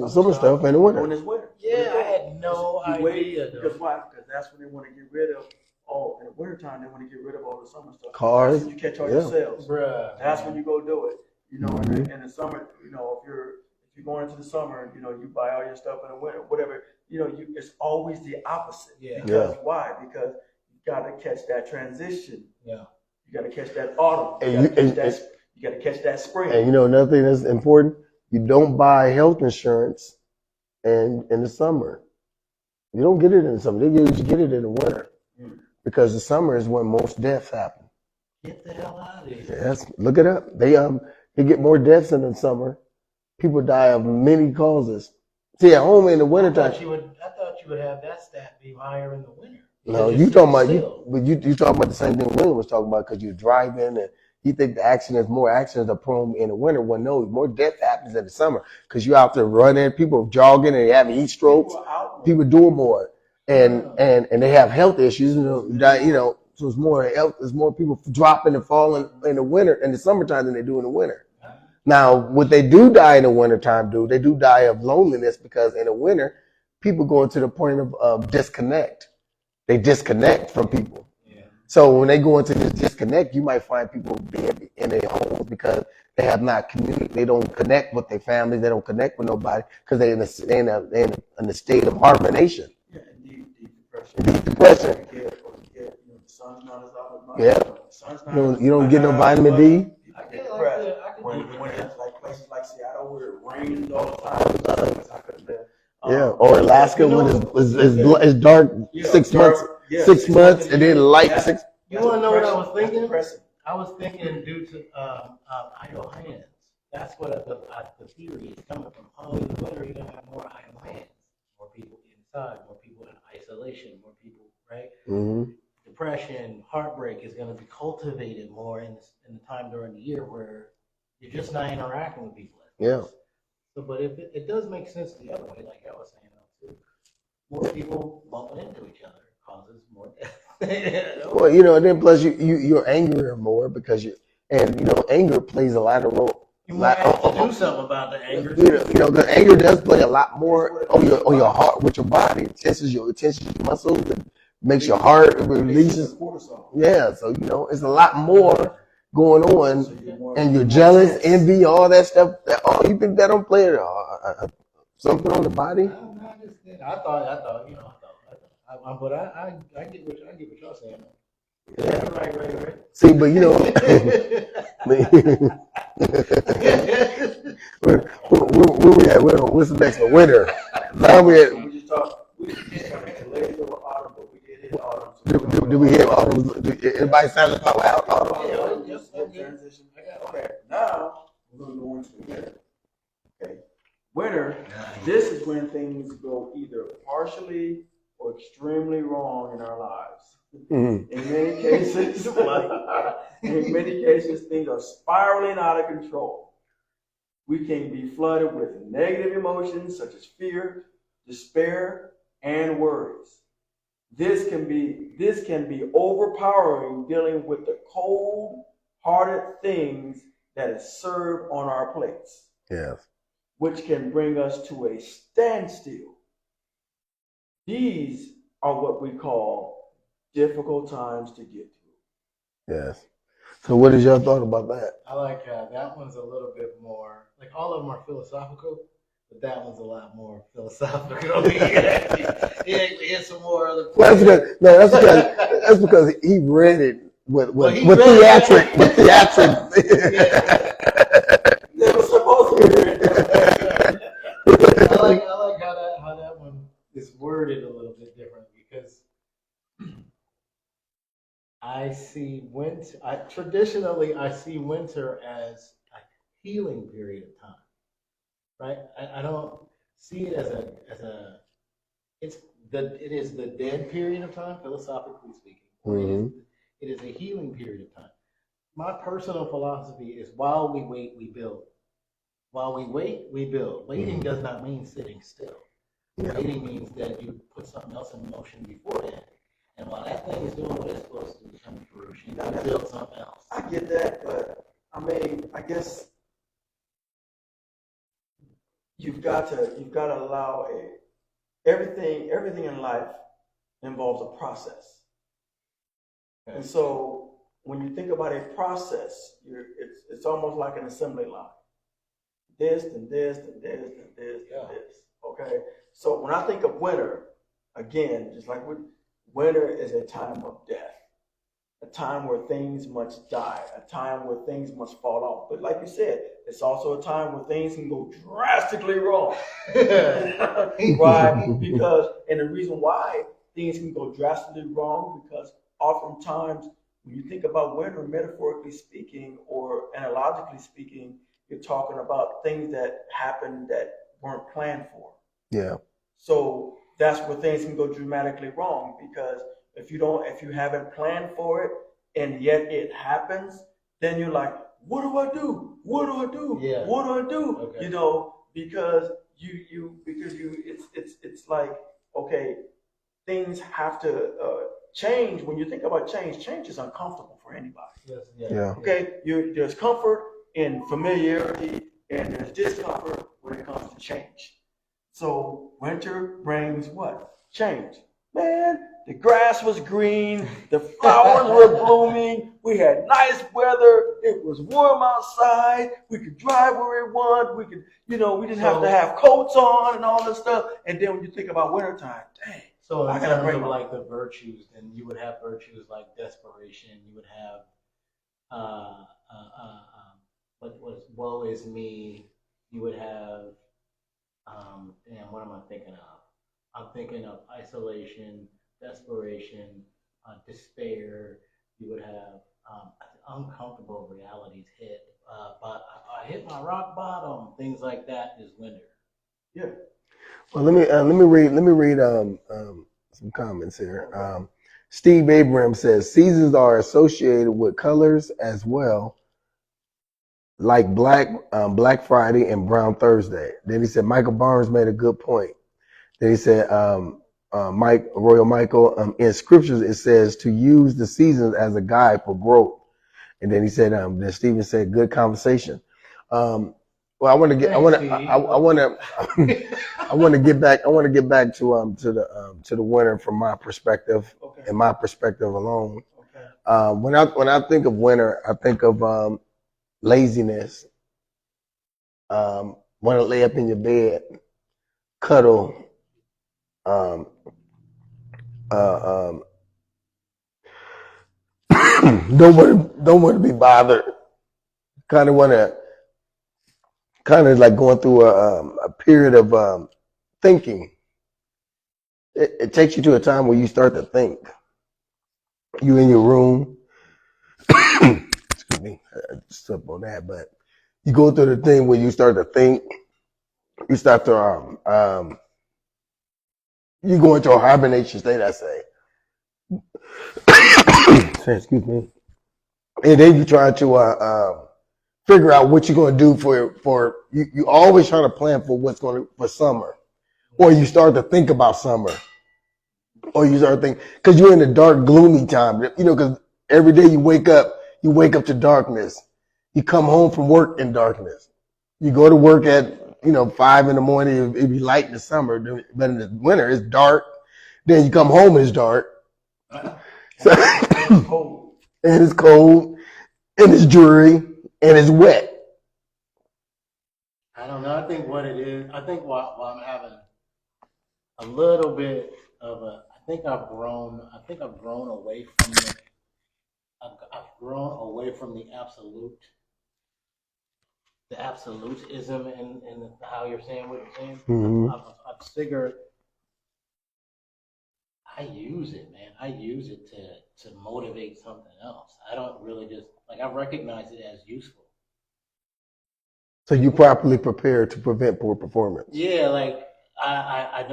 summer stuff in the winter. When it's winter. Yeah, I had no idea. Because why? Because that's when they want to get rid of all in the wintertime. They want to get rid of all the summer stuff. Cars. That's when you catch all your sales. Bruh. That's when you go do it. You know, in the summer, you know, if you're going into the summer, you know, you buy all your stuff in the winter, whatever. You know, it's always the opposite. Yeah. Because why? Because you got to catch that transition. Yeah. You got to catch that autumn. You got to catch that spring. And you know another thing that's important, you don't buy health insurance in the summer. You don't get it in the summer. You get it in the winter. Because the summer is when most deaths happen. Get the hell out of here. Yes, look it up. They get more deaths in the summer. People die of many causes. See, at home in the wintertime. I thought you would have that stat be higher in the winter. No, you talking about you talking about the same thing William was talking about because you're driving and you think the more accidents are prone in the winter. Well, no, more death happens in the summer because you're out there running, people jogging and having heat strokes, people doing more, and they have health issues. So it's more people dropping and falling in the winter in the summertime than they do in the winter. Now, what they do die in the wintertime, they do die of loneliness because in the winter, people go to the point of disconnect. They disconnect from people. Yeah. So when they go into this disconnect, you might find people being in their homes because they have not communicated. They don't connect with their families. They don't connect with nobody because they're in a state of hibernation. Yeah, Deep depression. The sun's not as out as much. Yeah. You don't get no vitamin D. When it's like places like Seattle where it rains all the time. Or Alaska when it's dark 6 months. 6 months and then light 6. You want to know what I was thinking? I was thinking due to idle hands. That's what the theory is coming from. Oh, in the winter you're gonna have more idle hands, more people inside, more people in isolation, more people, right? Mm-hmm. Depression, heartbreak is going to be cultivated more in the time during the year where you're just not interacting with people. Yeah. So, but if it does make sense the other way, like I was saying, too, more people bumping into each other causes more death. Well, and then plus you're angrier more because anger plays a lot of role. You might have to do something about the anger. The anger does play a lot more on your heart with your body. It tenses your muscles and makes your heart, it Releases releases. cortisol. Yeah, so you know, it's a lot more going So on, you're more, and you're more jealous, tense. envy, all that stuff. You think that don't play something on the body? I understand. I thought, but I get what y'all saying. Yeah. Right. See, but you know, where we at? What's the next one? Winter. Now we at. We just got lazy over autumn, but we did hit autumn. Do we hit autumn? Everybody sound about autumn? Transition. Okay, now we're going to go into the winter. Okay, winter, this is when things go either partially or extremely wrong in our lives. Mm-hmm. In many cases, things are spiraling out of control. We can be flooded with negative emotions such as fear, despair, and worries. This can be overpowering, dealing with the cold-hearted things that is served on our plates. Yes. Which can bring us to a standstill. These are what we call difficult times to get through. Yes. So what is your thought about that? I like that one's a little bit more, like all of them are philosophical, but that one's a lot more philosophical. He actually hit some more other Well, that's because he read it with theatric. They were supposed to be read. I like how that one is worded a little bit different because I see winter. Traditionally, I see winter as a healing period of time, right? I don't see it as a. It is the dead period of time, philosophically speaking. Mm-hmm. It is a healing period of time. My personal philosophy is: while we wait, we build. While we wait, we build. Waiting does not mean sitting still. Yeah. Waiting means that you put something else in motion beforehand. And while that thing is doing what it's supposed to do, come to fruition, you got to build something else. I get that, but I mean, I guess you've got to allow everything in life involves a process. Okay. And so when you think about a process, it's almost like an assembly line. This and this and this and this and this. Okay. So when I think of winter, again, just like winter is a time of death, a time where things must die, a time where things must fall off. But like you said, it's also a time where things can go drastically wrong. Right? Because, and the reason why things can go drastically wrong, because oftentimes when you think about winter, metaphorically speaking or analogically speaking, you're talking about things that happened that weren't planned for. Yeah. So that's where things can go dramatically wrong, because if you haven't planned for it and yet it happens, then you're like, what do I do? What do I do? Yeah. What do I do? Okay. You know, because it's like, okay, things have to change. When you think about change is uncomfortable for anybody. Yes. Yeah. Okay, there's comfort in familiarity and there's discomfort when it comes to change. So winter brings what? Change. Man, the grass was green, the flowers were blooming, we had nice weather, it was warm outside, we could drive where we want, we could, we didn't have to have coats on and all this stuff. And then when you think about wintertime, dang. So in terms of like the virtues, then you would have virtues like desperation, you would have what was woe is me, you would have what am I thinking of? I'm thinking of isolation, desperation, despair. You would have uncomfortable realities hit, but I hit my rock bottom. Things like that is winter. Yeah. Well, let me read some comments here. Steve Abraham says seasons are associated with colors as well, like Black Friday and Brown Thursday. Then he said Michael Barnes made a good point. Then he said Royal Michael, in scriptures it says to use the seasons as a guide for growth. And then he said then Stephen said good conversation. Well, I want to get. I want to. Thanks, I want to. I want to get back. I want to get back to the winter from my perspective Okay. and my perspective alone. Okay. When I think of winter, I think of laziness. Want to lay up in your bed, cuddle. Um, uh, don't want to be bothered. Kind of want to. Kind of like going through a period of thinking. It takes you to a time where you start to think. You in your room. Excuse me, I just slipped on that, but you go through the thing where you start to think. You start to you go into a hibernation state. I say. Excuse me. And then you try to figure out what you're going to do for you. You always trying to plan for what's going to for summer, or you start to think about summer. Or you start thinking, because you're in a dark, gloomy time, because every day you wake up to darkness. You come home from work in darkness. You go to work at, 5 in the morning. It'd be light in the summer, but in the winter, it's dark. Then you come home and it's dark. So, It's cold. and it's cold, and it's dreary, and it's wet. I don't know. I think what it is, I think while I'm having a little bit of a, I think I've grown away from I've grown away from the absolutism in how you're saying what you're saying. Mm-hmm. I've figured I use it, man. I use it to motivate something else. I don't really just, like, I recognize it as useful. So you properly prepare to prevent poor performance. Yeah, like I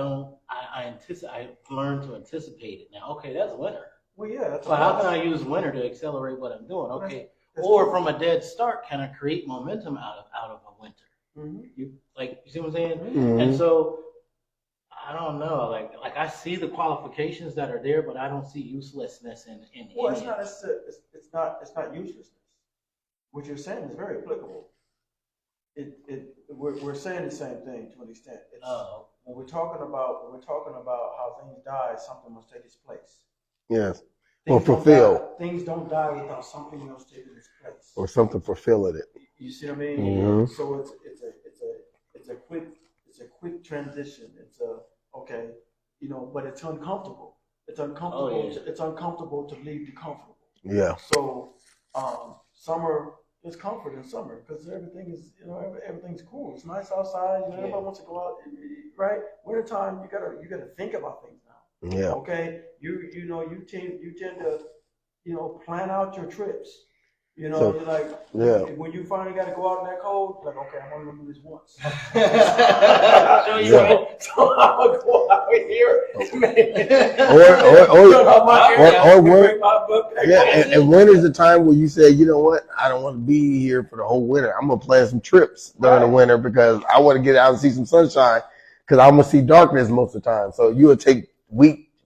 learned to anticipate it now. Okay, that's winter. Well, yeah. That's So how can I use winter to accelerate what I'm doing? Okay, or from a dead start, can I create momentum out of a winter? Mm-hmm. You see what I'm saying? Mm-hmm. And so I don't know. Like I see the qualifications that are there, but I don't see uselessness in. Well, it's not uselessness. What you're saying is very applicable. We're saying the same thing to an extent. When we're talking about how things die, something must take its place. Yes. Or fulfill. Things don't die without something else taking its place. Or something fulfilling it. You see what I mean? Mm-hmm. So it's a quick transition. Okay, but it's uncomfortable. It's uncomfortable. Oh, yeah. It's uncomfortable to leave the comfortable. Yeah. So summer. There's comfort in summer because everything's cool. It's nice outside. Everybody wants to go out, right? Wintertime, you gotta think about things now. Yeah. Okay. You tend to plan out your trips. You're like, when you finally got to go out in that cold, like, okay, I'm only gonna do this once. So I'm gonna go out here. And when is the time where you say, you know what, I don't want to be here for the whole winter. I'm gonna plan some trips during the winter because I want to get out and see some sunshine because I'm gonna see darkness most of the time. So you would take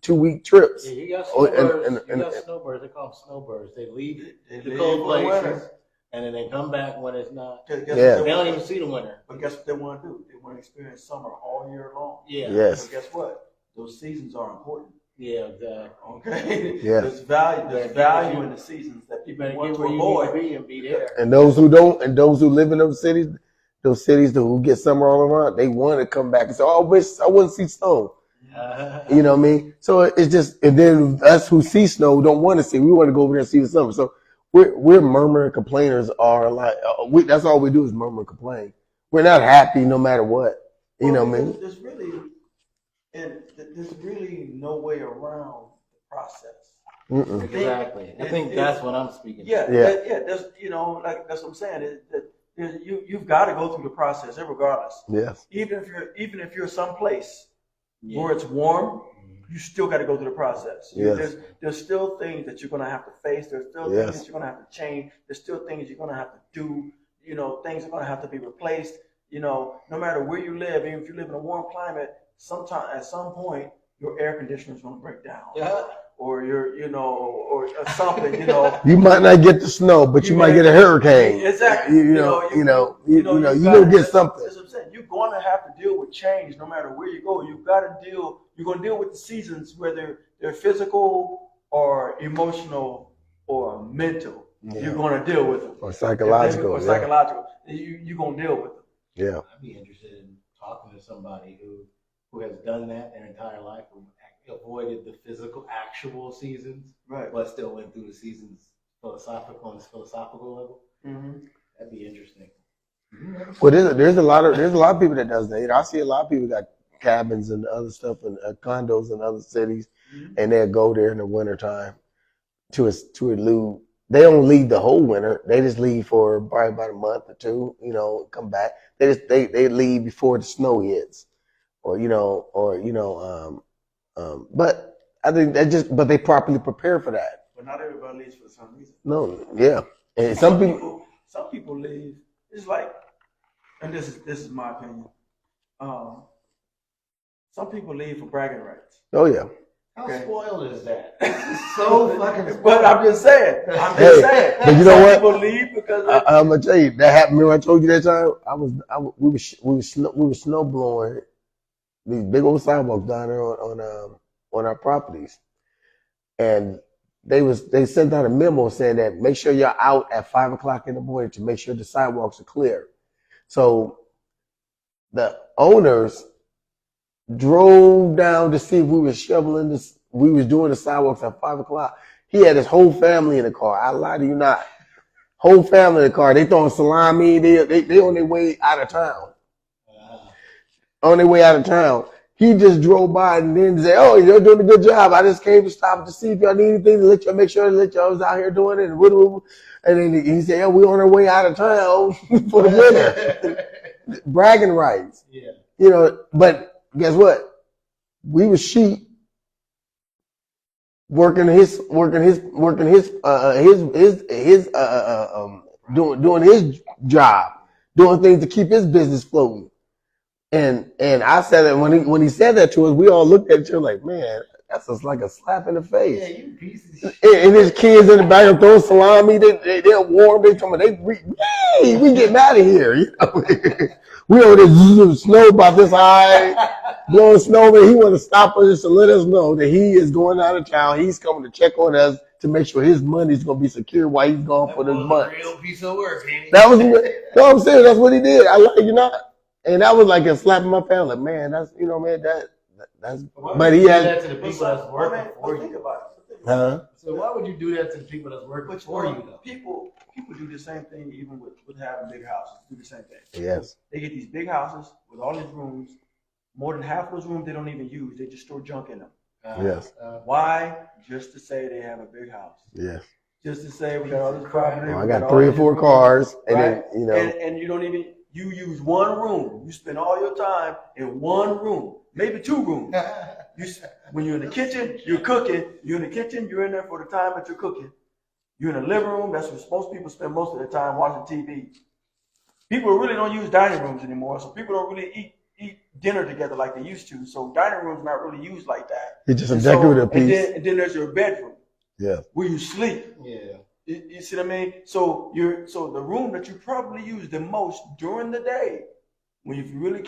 2-week trips. Yeah, you got snowbirds. Snowbirds. They call them snowbirds. They leave the cold places, and then they come back when it's not. Yeah. They don't even see the winter. But guess what they want to do? They want to experience summer all year long. Yeah. Yes. So guess what? Those seasons are important. Yeah, exactly. Okay. Yeah. There's value in the seasons that people want to avoid. You need to be and be there. And those who don't, and those who live in those cities who get summer all around, they want to come back and say, "Oh, I wish I wouldn't see snow." You know what I mean? So it's just, and then us who see snow don't want to see. We want to go over there and see the summer. So we're murmuring complainers are like, that's all we do is murmur and complain. We're not happy no matter what. You know what I mean? There's really no way around the process. Mm-mm. Exactly. I think that's what I'm speaking. Yeah. That's that's what I'm saying. You've got to go through the process, regardless. Yes. Even if you're someplace where it's warm, you still got to go through the process. Yes. There's still things that you're going to have to face. There's still things that you're going to have to change. There's still things you're going to have to do. Things are going to have to be replaced. No matter where you live, even if you live in a warm climate, at some point, your air conditioner is going to break down. Yeah. or or something, You might not get the snow, but you might get a hurricane. Exactly. You gonna get something. That's what I'm saying. You're going to have to deal with change no matter where you go. You're going to deal with the seasons, whether they're physical or emotional or mental. Yeah. You're going to deal with them. Or psychological. Or psychological. You're going to deal with them. Yeah. I'd be interested in talking to somebody who has done that their entire life, who avoided the physical, actual seasons, right, but still went through the seasons on a philosophical level. Mm-hmm. That'd be interesting. Well, there's a lot of people that does that. I see a lot of people got cabins and other stuff and condos in other cities, mm-hmm, and they'll go there in the wintertime to elude. They don't leave the whole winter. They just leave for probably about a month or two. Come back. They leave before the snow hits, but I think but they properly prepare for that. But not everybody leaves for some reason. No, yeah, and some people leave. It's like, and this is my opinion. Some people leave for bragging rights. Oh yeah. How spoiled is that? So fucking spoiled. But I'm just saying. But you know what? People leave because I'm gonna tell you that happened. Remember I told you that time? We were snow blowing these big old sidewalks down there on our properties, and they sent out a memo saying that make sure you're out at 5 o'clock in the morning to make sure the sidewalks are clear. So the owners drove down to see if we were shoveling this. We was doing the sidewalks at 5 o'clock. He had his whole family in the car. I lie to you not. Whole family in the car. They throwing salami. They on their way out of town. On their way out of town. He just drove by and then said, "Oh, you're doing a good job. I just came to stop to see if y'all need anything to make sure y'all was out here doing it." And then he said, "Yeah, we on our way out of town for the winter." Bragging rights. Yeah. But guess what? We was sheep doing his job, doing things to keep his business floating. And I said that when he said that to us, we all looked at each other like, man, that's just like a slap in the face. Yeah, you piece of shit. And his kids in the back throwing salami. They're warm. They talking about we getting out of here. We over there snow about this high, blowing snow. And he want to stop us just to let us know that he is going out of town. He's coming to check on us to make sure his money is going to be secure while he's gone for this month. That was a real piece of work, ain't it? That was, no, I'm serious. That's what he did. I like you not. And that was like a slap in my face. Like, man, that's that's. But he had that to the people that's working for you. Think about it. Huh? So why would you do that to the people that's working for you, though? People do the same thing even with having big houses. Do the same thing. Yes. They get these big houses with all these rooms. More than half of those rooms they don't even use. They just store junk in them. Yes. Why? Just to say they have a big house. Yes. Just to say we got all this property. I got 3 or 4 cars, and right? then and you don't even. You use one room. You spend all your time in one room, maybe 2 rooms. When you're in the kitchen, you're cooking. You're in the kitchen, you're in there for the time that you're cooking. You're in the living room. That's where most people spend most of their time watching TV. People really don't use dining rooms anymore, so people don't really eat dinner together like they used to. So dining rooms not really used like that. It's just a decorative piece. And then there's your bedroom. Yeah. Where you sleep. Yeah. You see what I mean? So the room that you probably use the most during the day, if you really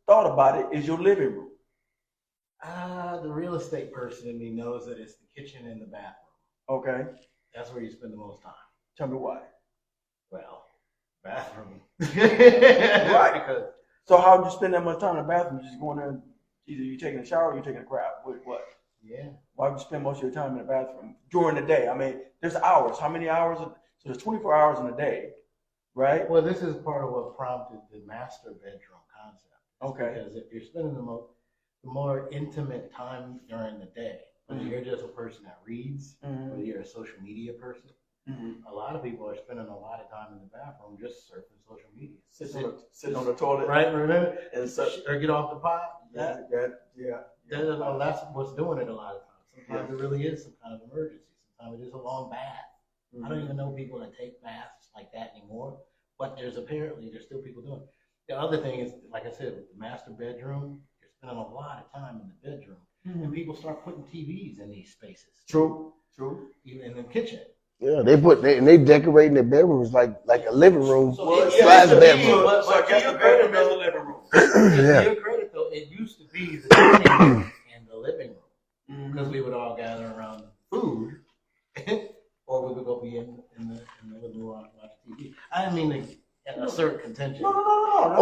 thought about it, is your living room. The real estate person in me knows that it's the kitchen and the bathroom. Okay. That's where you spend the most time. Tell me why. Well, bathroom. Right. Because so how would you spend that much time in the bathroom? You just going there, either you taking a shower or you taking a crap. What? Yeah. Why would you spend most of your time in the bathroom during the day? I mean, there's hours. How many hours? So there's 24 hours in a day, right? Well, this is part of what prompted the master bedroom concept. Okay. Because if you're spending the more intimate time during the day, whether you're just a person that reads, whether you're a social media person, a lot of people are spending a lot of time in the bathroom just surfing social media. Sitting on the toilet. Right, remember? Or get off the pot. Yeah. That's what's doing it a lot of times. Sometimes it really is some kind of emergency. Sometimes it is a long bath. I don't even know people that take baths like that anymore, but there's still people doing it. The other thing is, like I said, with the master bedroom, you're spending a lot of time in the bedroom. and people start putting TVs in these spaces. True. Even in the kitchen. Yeah, they decorating their bedrooms like a living room So slash bedroom. So I guess the bedroom is the living room. Yeah. To your credit, though, it used to be the kitchen and the living room because we would all gather around food, or we would go be in the living room and watch TV. I didn't mean to assert contention. No.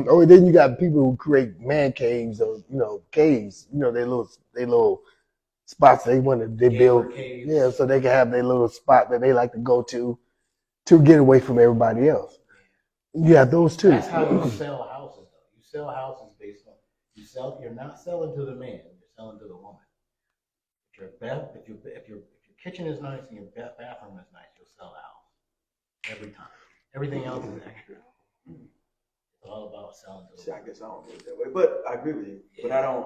Or then you got people who create man caves or caves. They little spots they build. Caves. Yeah, so they can have their little spot that they like to go to get away from everybody else. Yeah, those too. That's how you sell houses, though. You sell houses based on you're not selling to the man, you're selling to the woman. If your kitchen is nice and your bathroom is nice, you'll sell the house every time. Everything else is extra. It's all about selling to the See, woman. I guess I don't do it that way, but I agree with you. Yeah. But I don't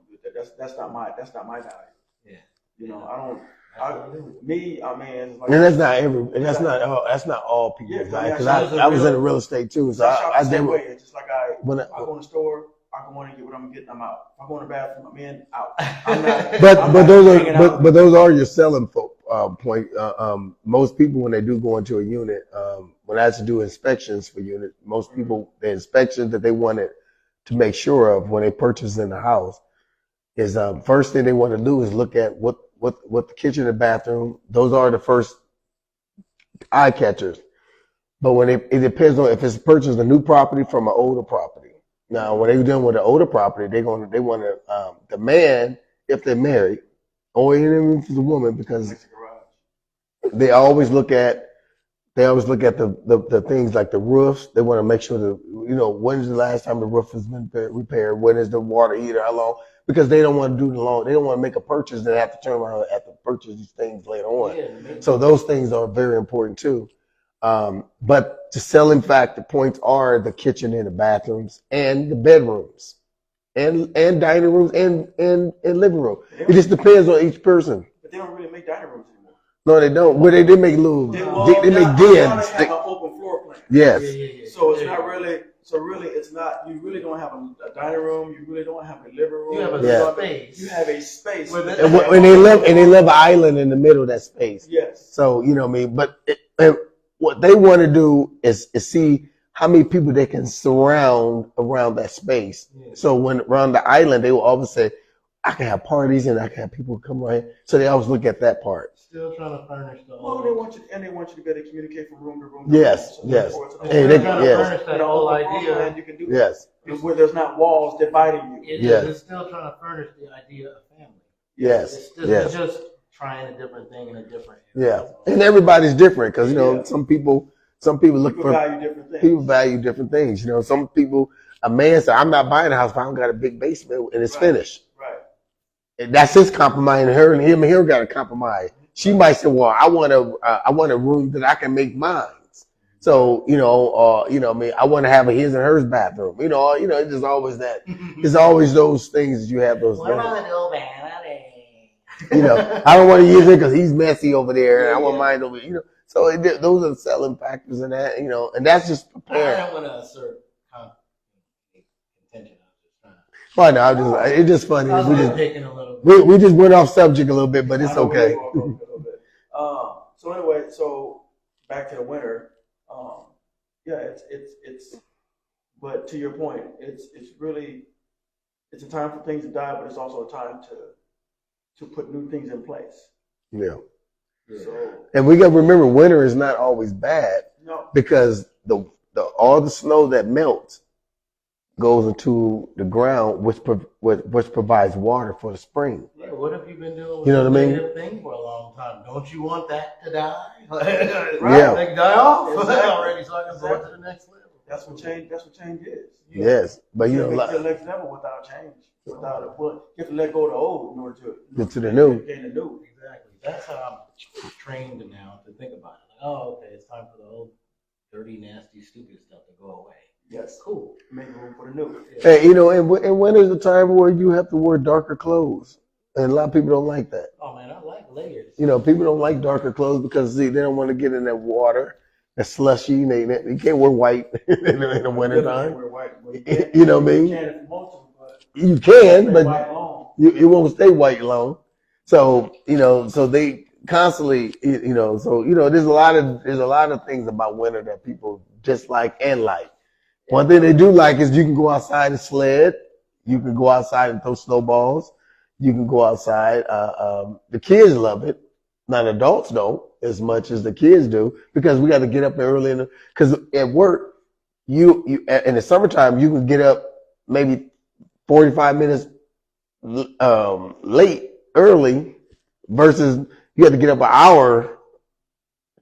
do that. That's not my value. Yeah. I don't. And that's not all people's value. Because I was in real estate too, so I did. It's just like I go in the store. I go in and get what I'm getting. I'm out. If I go in the bathroom, I'm in, out. But those are your selling point. Most people when they do go into a unit, when I have to do inspections for units, most people the inspections that they wanted to make sure of when they purchase in the house is first thing they want to do is look at what the kitchen and bathroom. Those are the first eye catchers. But when it depends on if it's purchased a new property from an older property. Now, when they're dealing with an older property, they want to the man, if they're married, or even if it's a woman, because they always look at the things like the roofs. They want to make sure that when's the last time the roof has been repaired? When is the water heater? How long? Because they don't want to do the long. They don't want to make a purchase and have to turn around and have to purchase these things later on. Yeah, so those things are very important too. But to sell, in fact, the points are the kitchen and the bathrooms and the bedrooms and dining rooms and living room. It just depends on each person. But they don't really make dining rooms anymore. No, they don't. Well, they make little. They make dens. They have an open floor plan. Yes. Yeah. So it's not really. So really, it's not. You really don't have a dining room. You really don't have a living room. You have a space. You have a space. And they live an island in the middle of that space. Yes. So what I mean. But what they want to do is see how many people they can surround around that space. Yeah. So when around the island, they will always say, I can have parties and I can have people come right here. So they always look at that part. Still trying to furnish the whole. Well, they want you to be able to communicate from room to room. Yes. They're trying to furnish that whole idea. You can do yes. Where there's not walls dividing you. It's still trying to furnish the idea of family. Yes. It's just trying a different thing in a different area. Yeah. And everybody's different because, some people value different things. Some people, a man said, I'm not buying a house if I don't got a big basement and it's finished. Right. And that's his compromise, and him and her got a compromise. She might say, well, I want a room that I can make mine. So, I want to have a his and hers bathroom. It's just always that. There's always those things that you have those things. I don't want to use it because he's messy over there, and I want mine over here. So those are the selling factors in that, and that's just prepared. I don't want to assert contention. Well, no, it's just funny. We just went off subject a little bit, but it's okay. So anyway, back to the winter. It's. But to your point, it's a time for things to die, but it's also a time to put new things in place. Yeah. So, and we got to remember, winter is not always bad. No. Because all the snow that melts goes into the ground, which provides water for the spring. Yeah, what have you been doing with what I mean? thing for a long time? Don't you want that to die? Right? Yeah. They can die off already, so I can go to the next level. That's what change is. Yes, but you get to the next level without change. You have to let go of the old in order to get to the new. Exactly. That's how I'm trained now to think about it. Like, okay, it's time for the old, dirty, nasty, stupid stuff to go away. Yes. Cool. Make room for the new. Yeah. And winter's the time where you have to wear darker clothes, and a lot of people don't like that. Oh man, I like layers. People don't like darker clothes because they don't want to get in that water. That's slushy. You can't wear white in the winter time. Wear white. You know what I mean? You can if you want to, but You can, but White long. it won't stay white long. So so they constantly, so there's a lot of things about winter that people dislike and like. One thing they do like is you can go outside and sled. You can go outside and throw snowballs. You can go outside. The kids love it. Now the adults don't as much as the kids do because we got to get up early. Because at work, you in the summertime you can get up maybe 45 minutes late early versus you have to get up an hour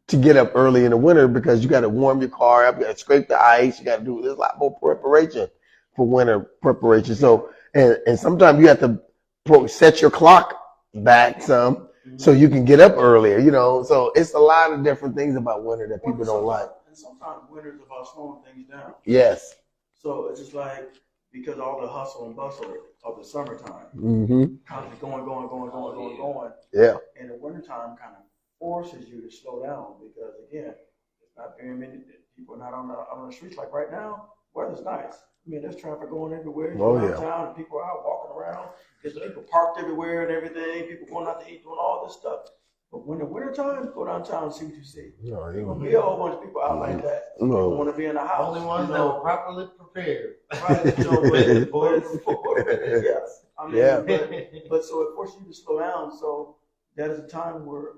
to get up early in the winter because you got to warm your car up, you got to scrape the ice, you got to do there's a lot more preparation for winter preparation. So and sometimes you have to set your clock back some so you can get up earlier. So it's a lot of different things about winter that people don't like. And sometimes winter's about slowing things down. Yes. So it's just like because all the hustle and bustle of the summertime, kind of going. Yeah. And the wintertime kind of forces you to slow down because again, it's not very many people not on the streets like right now. Weather's nice. I mean, there's traffic going everywhere. Downtown, and people are out walking around. There's people parked everywhere and everything. People going out to eat, doing all this stuff. But when the wintertime, go downtown and see what you see. No, There's going to be a whole bunch of people out like that. No. People want to be in the house. Only ones that are properly prepared. Right. Yes. I mean, Yeah. But so it forces you to slow down. So that is a time where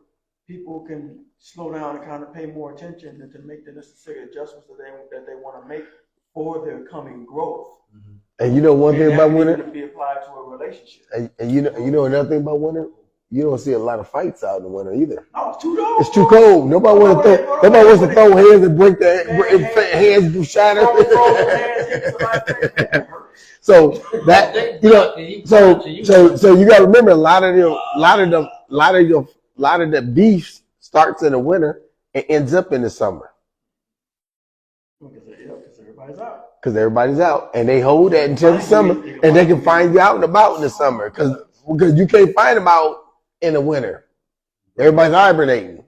people can slow down and kind of pay more attention and to make the necessary adjustments that they want to make for their coming growth. And one thing about winter, to be applied to a relationship. And you know another thing about winter, you don't see a lot of fights out in the winter either. No, it's too cold. It's too cold. Nobody wants to throw hands and break their hands shatter. So that so you got to remember a lot of the beef starts in the winter and ends up in the summer. Because everybody's out, and they hold that until the summer, and they can find you out and about in the summer, because you can't find them out in the winter. Everybody's hibernating.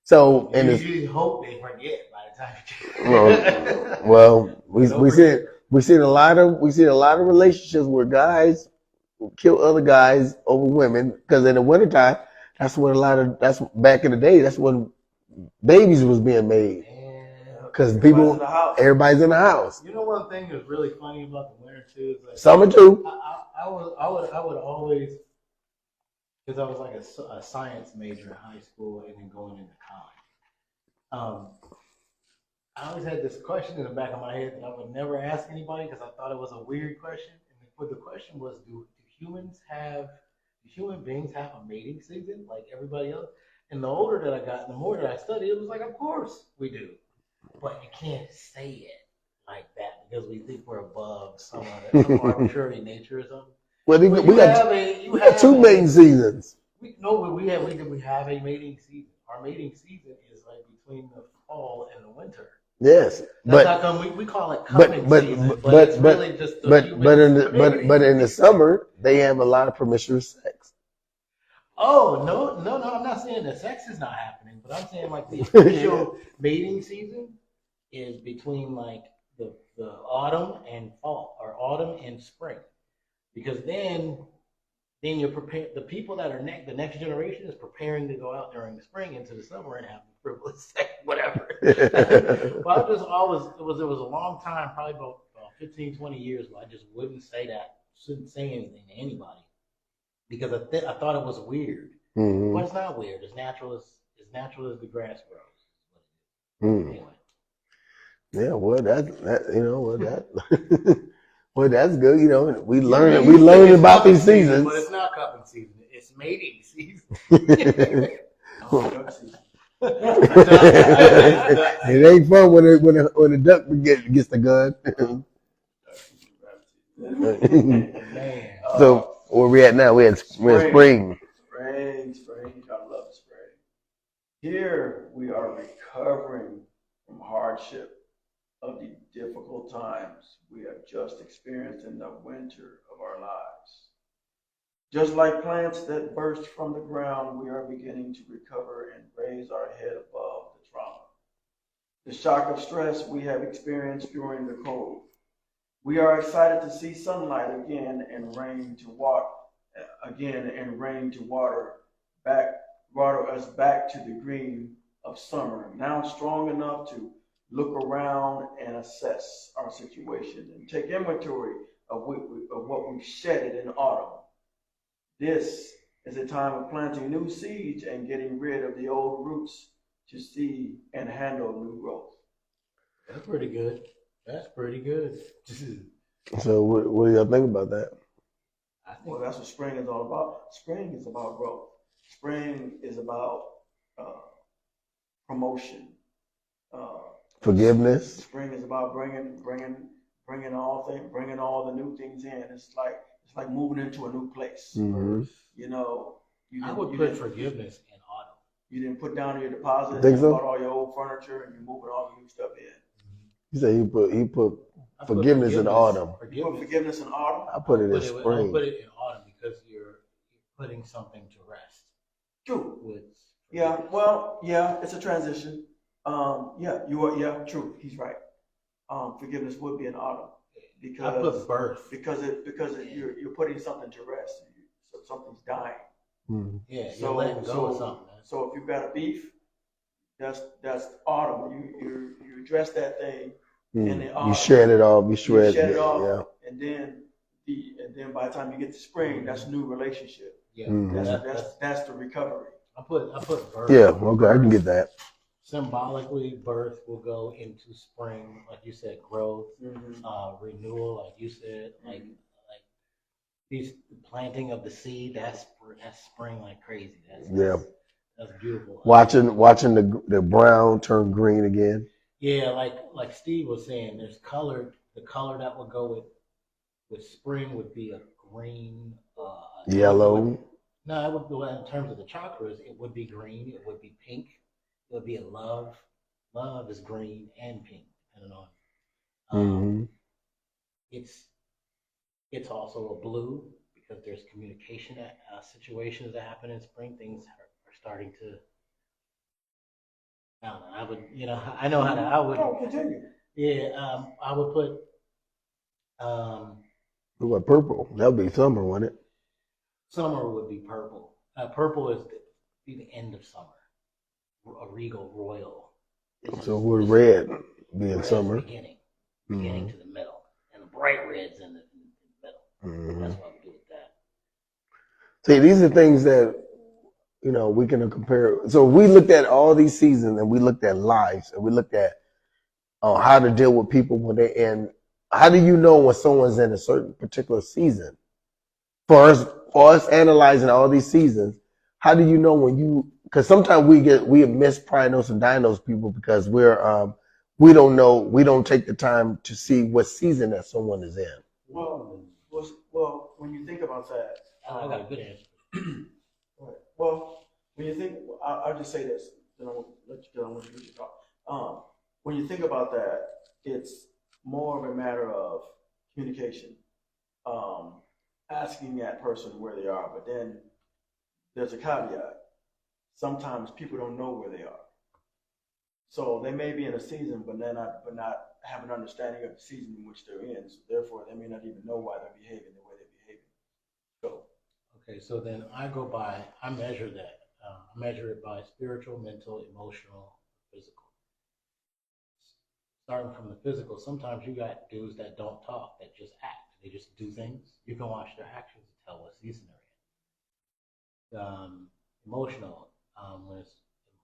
So and you usually hope they forget by the time. Well, we see a lot of relationships where guys kill other guys over women because in the wintertime, that's back in the day. That's when babies was being made. Because everybody's in the house. You know, one thing that's really funny about the winter too is like summer too. I would always, because I was like a science major in high school and then going into college. I always had this question in the back of my head that I would never ask anybody because I thought it was a weird question. And the question was, do human beings have a mating season like everybody else? And the older that I got, the more that I studied, it was like, of course we do. But you can't say it like that because we think we're above some arbitrary nature or something. Well, we got two mating seasons. We have a mating season. Our mating season is like between the fall and the winter. Yes, that's how come we call it coming season. But it's really just but in the summer they have a lot of promiscuous sex. Oh no! I'm not saying that sex is not happening, but I'm saying like the official mating season is between like the autumn and fall or autumn and spring, because then you're prepared. The people that are the next generation is preparing to go out during the spring into the summer and have frivolous sex, whatever. Well, it was a long time, probably about 15, 20 years, where I just wouldn't say anything to anybody because I thought it was weird. Mm-hmm. But it's not weird. It's natural as the grass grows. Anyway. Yeah, well, well, that's good. We learn about these seasons. But it's not cupping season. It's mating season. It ain't fun when a duck gets the gun. Man. So where we at now? We're in spring. Spring. I love spring. Here we are recovering from hardship of the difficult times we have just experienced in the winter of our lives. Just like plants that burst from the ground, we are beginning to recover and raise our head above the trauma. The shock of stress we have experienced during the cold We are excited to see sunlight again and rain to water back water us back to the green of summer. Now strong enough to look around and assess our situation and take inventory of what we shedded in autumn. This is a time of planting new seeds and getting rid of the old roots to see and handle new growth. That's pretty good. That's pretty good. So what do y'all think about that? I think Well, that's what spring is all about. Spring is about growth. Spring is about uh, promotion. Uh, Forgiveness. Spring is about bringing all the new things in. It's like moving into a new place. Mm-hmm. You know, I would put forgiveness in autumn. You didn't put down your deposit. Think you so? bought all your old furniture and you're moving all the new stuff in. He said he put forgiveness in autumn. You put forgiveness in autumn. I put it in spring. I would put it in autumn because you're putting something to rest. True. With Yeah. Well, yeah, it's a transition. Yeah, you are. Yeah, true. He's right. Forgiveness would be in autumn because I put birth because you're putting something to rest. So something's dying. Mm-hmm. Yeah, you're letting go of something. Man. So if you've got a beef, that's autumn. You address that thing in the autumn. You shed it off. You shed it off. Yeah. And then by the time you get to spring, that's a new relationship. Yeah, that's the recovery. I put birth. Yeah, okay, I can get that. Symbolically, birth will go into spring, like you said, growth, renewal, like you said, like these planting of the seed. That's spring like crazy. That's beautiful. Watching the brown turn green again. Yeah, like Steve was saying, there's color. The color that would go with spring would be a green, yellow. No, it would go in terms of the chakras. It would be green. It would be pink. It would be a love. Love is green and pink, depending on. It's also a blue because there's communication situations that happen in spring. Things are starting to. I don't know. I would, I know how to. I would. Oh, continue. Yeah, I would put. What purple? That would be summer, wouldn't it? Summer would be purple. Purple is the end of summer. A regal royal. So we're red being summer. Beginning to the middle, and the bright red's in the middle. That's what I would do with that. See, these are things that we can compare. So we looked at all these seasons, and we looked at lives, and we looked at how to deal with people when they're in. How do you know when someone's in a certain particular season? For us analyzing all these seasons, how do you know when you? Because sometimes we misdiagnose and diagnose people because we don't know, we don't take the time to see what season that someone is in. Well, when you think about that, I got a good answer. Well, when you think, I'll just say this, then I'll let you go. I want you to talk. When you think about that, it's more of a matter of communication, asking that person where they are. But then there's a caveat. Sometimes people don't know where they are. So they may be in a season, but not have an understanding of the season in which they're in. So therefore, they may not even know why they're behaving the way they're behaving. So. Okay, so then I measure that. I measure it by spiritual, mental, emotional, physical. Starting from the physical, sometimes you got dudes that don't talk, that just act. They just do things. You can watch their actions to tell what season they're in. Emotional, when it's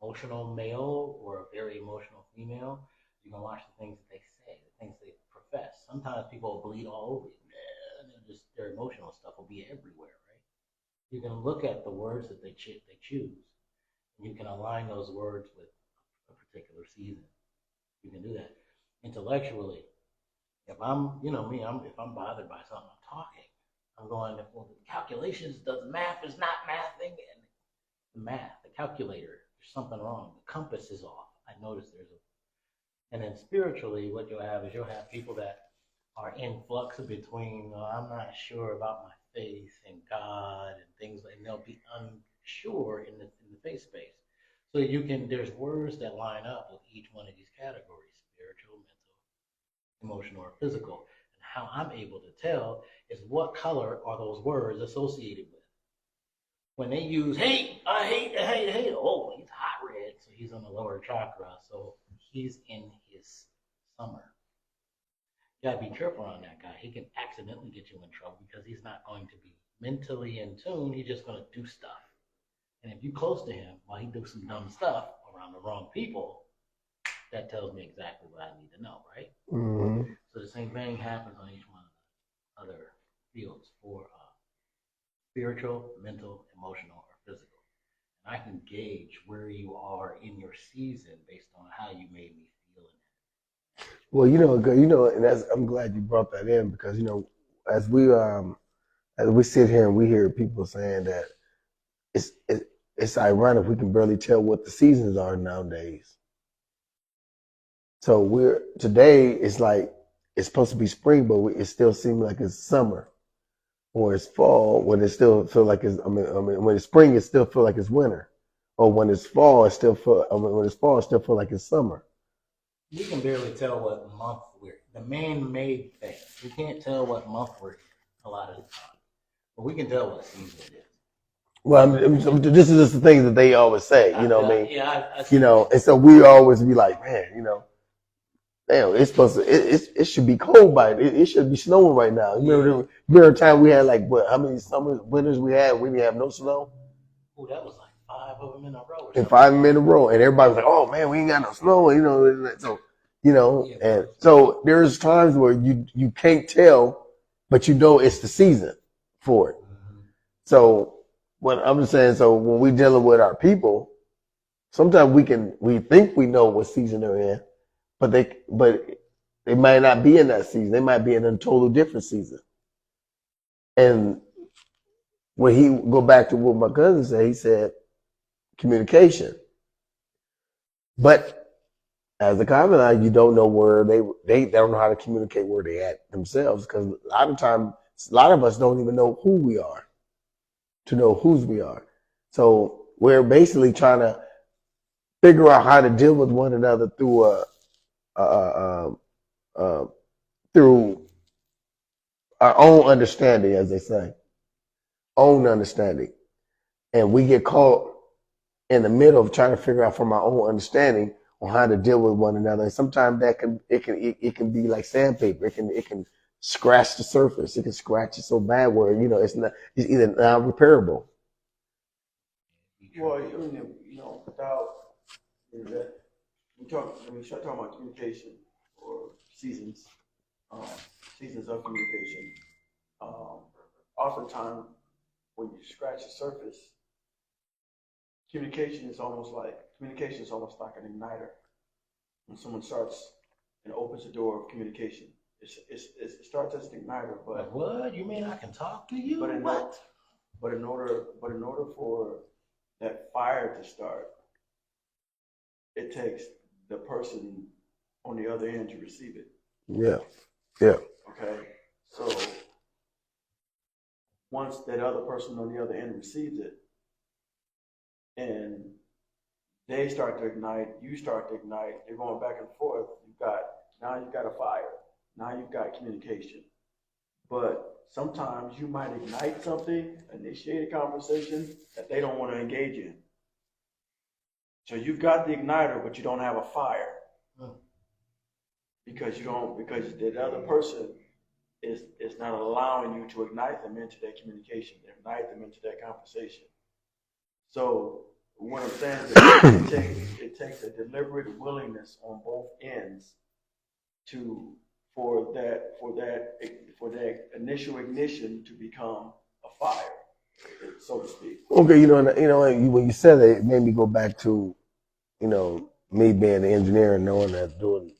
emotional male or a very emotional female, you can watch the things that they say, the things they profess. Sometimes people will bleed all over you, and their emotional stuff will be everywhere, right? You can look at the words that they choose, and you can align those words with a particular season. You can do that. Intellectually, if I'm, if I'm bothered by something, I'm talking. I'm going, well, the calculations, the math is not mathing, and the math, the calculator, there's something wrong. The compass is off. I noticed and then spiritually, what you'll have people that are in flux between, I'm not sure about my faith and God and things, and they'll be unsure in the faith space. So there's words that line up with each one of these categories: spiritual, mental, emotional, or physical. And how I'm able to tell is what color are those words associated with. When they use hate, I hate, oh, he's hot red, so he's on the lower chakra, so he's in his summer. You gotta be careful on that guy. He can accidentally get you in trouble because he's not going to be mentally in tune. He's just gonna do stuff. And if you close to him while he does some dumb stuff around the wrong people, that tells me exactly what I need to know, right? Mm-hmm. So the same thing happens on each one of the other fields for spiritual, mental, emotional, or physical. And I can gauge where you are in your season based on how you made me feel in it. Well, and I'm glad you brought that in because as we sit here and we hear people saying that it's ironic we can barely tell what the seasons are nowadays. So today it's like it's supposed to be spring, but it still seems like it's summer, or it's fall when it still feel like it's. I mean, when it's spring, it still feel like it's winter, or when it's fall, it still feel. When it's fall, it still feel like it's summer. We can barely tell what month we're in. The man-made thing. We can't tell what month we're in a lot of the time, but we can tell what season it is. Well, this is just the things that they always say. You know what I mean? Yeah, and so we always be like, man, damn, it's supposed to. It should be cold by it should be snowing right now. Remember a time we had like how many winters we had? We didn't have no snow. Oh, that was like 5 of them in a row. And 5 of them in a row, and everybody was like, "Oh man, we ain't got no snow." And so there's times where you can't tell, but it's the season for it. Mm-hmm. So what I'm saying, so when we dealing with our people, sometimes we think we know what season they're in. But they might not be in that season. They might be in a total different season. And when he go back to what my cousin said, he said communication. But as a common you don't know where they don't know how to communicate where they at themselves, because a lot of us don't even know who we are to know whose we are. So we're basically trying to figure out how to deal with one another through through our own understanding, as they say, own understanding, and we get caught in the middle of trying to figure out from our own understanding on how to deal with one another. And sometimes it can be like sandpaper. It can scratch the surface. It can scratch it so bad where it's either not repairable. Well, without that. When we start talking about communication or seasons of communication, oftentimes when you scratch the surface, communication is almost like an igniter. When someone starts and opens the door of communication, it starts as an igniter. But what? You mean I can talk to you? But in order for that fire to start, it takes the person on the other end to receive it. Yeah. Okay. So once that other person on the other end receives it, and they start to ignite, you start to ignite, they're going back and forth. You've got a fire. Now you've got communication. But sometimes you might ignite something, initiate a conversation that they don't want to engage in. So you've got the igniter, but you don't have a fire. Because the other person is not allowing you to ignite them into that communication, ignite them into that conversation. So what I'm saying is that it takes a deliberate willingness on both ends for that initial ignition to become a fire, so to speak. Okay, when you said it made me go back to, me being an engineer and knowing that doing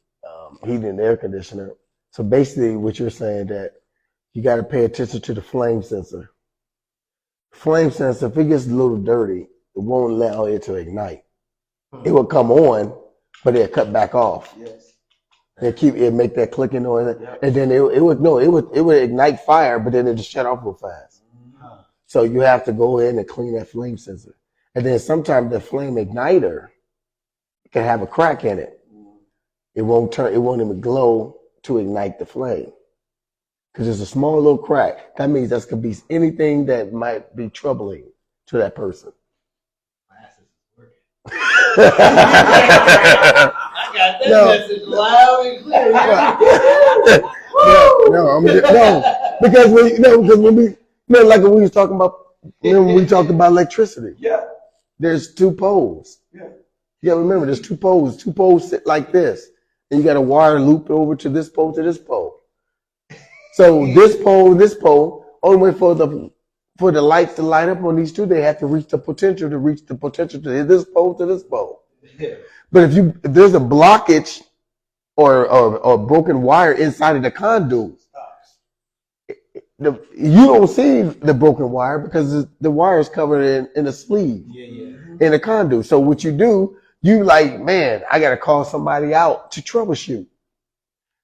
heating and air conditioner. So basically, what you're saying that you got to pay attention to the flame sensor. Flame sensor, if it gets a little dirty, it won't allow it to ignite. It will come on, but it'll cut back off. Yes. It make that clicking noise, and then it would ignite fire, but then it just shut off real fast. Mm-hmm. So you have to go in and clean that flame sensor, and then sometimes the flame igniter can have a crack in it. It won't even glow to ignite the flame. because it's a small little crack. That means that could be anything that might be troubling to that person. Glasses is working. I got that message loud and clear. Because when we like when we was talking about when we talked about electricity. Yeah. There's two poles. Yeah. Yeah, remember there's two poles. Two poles sit like this. And you got a wire loop over to this pole to this pole. So this pole, only way for the lights to light up on these two, they have to reach the potential to this pole to this pole. But if there's a blockage or broken wire inside of the conduit, you don't see the broken wire because the wire is covered in a sleeve in a conduit. So what you do, you like, man, I got to call somebody out to troubleshoot.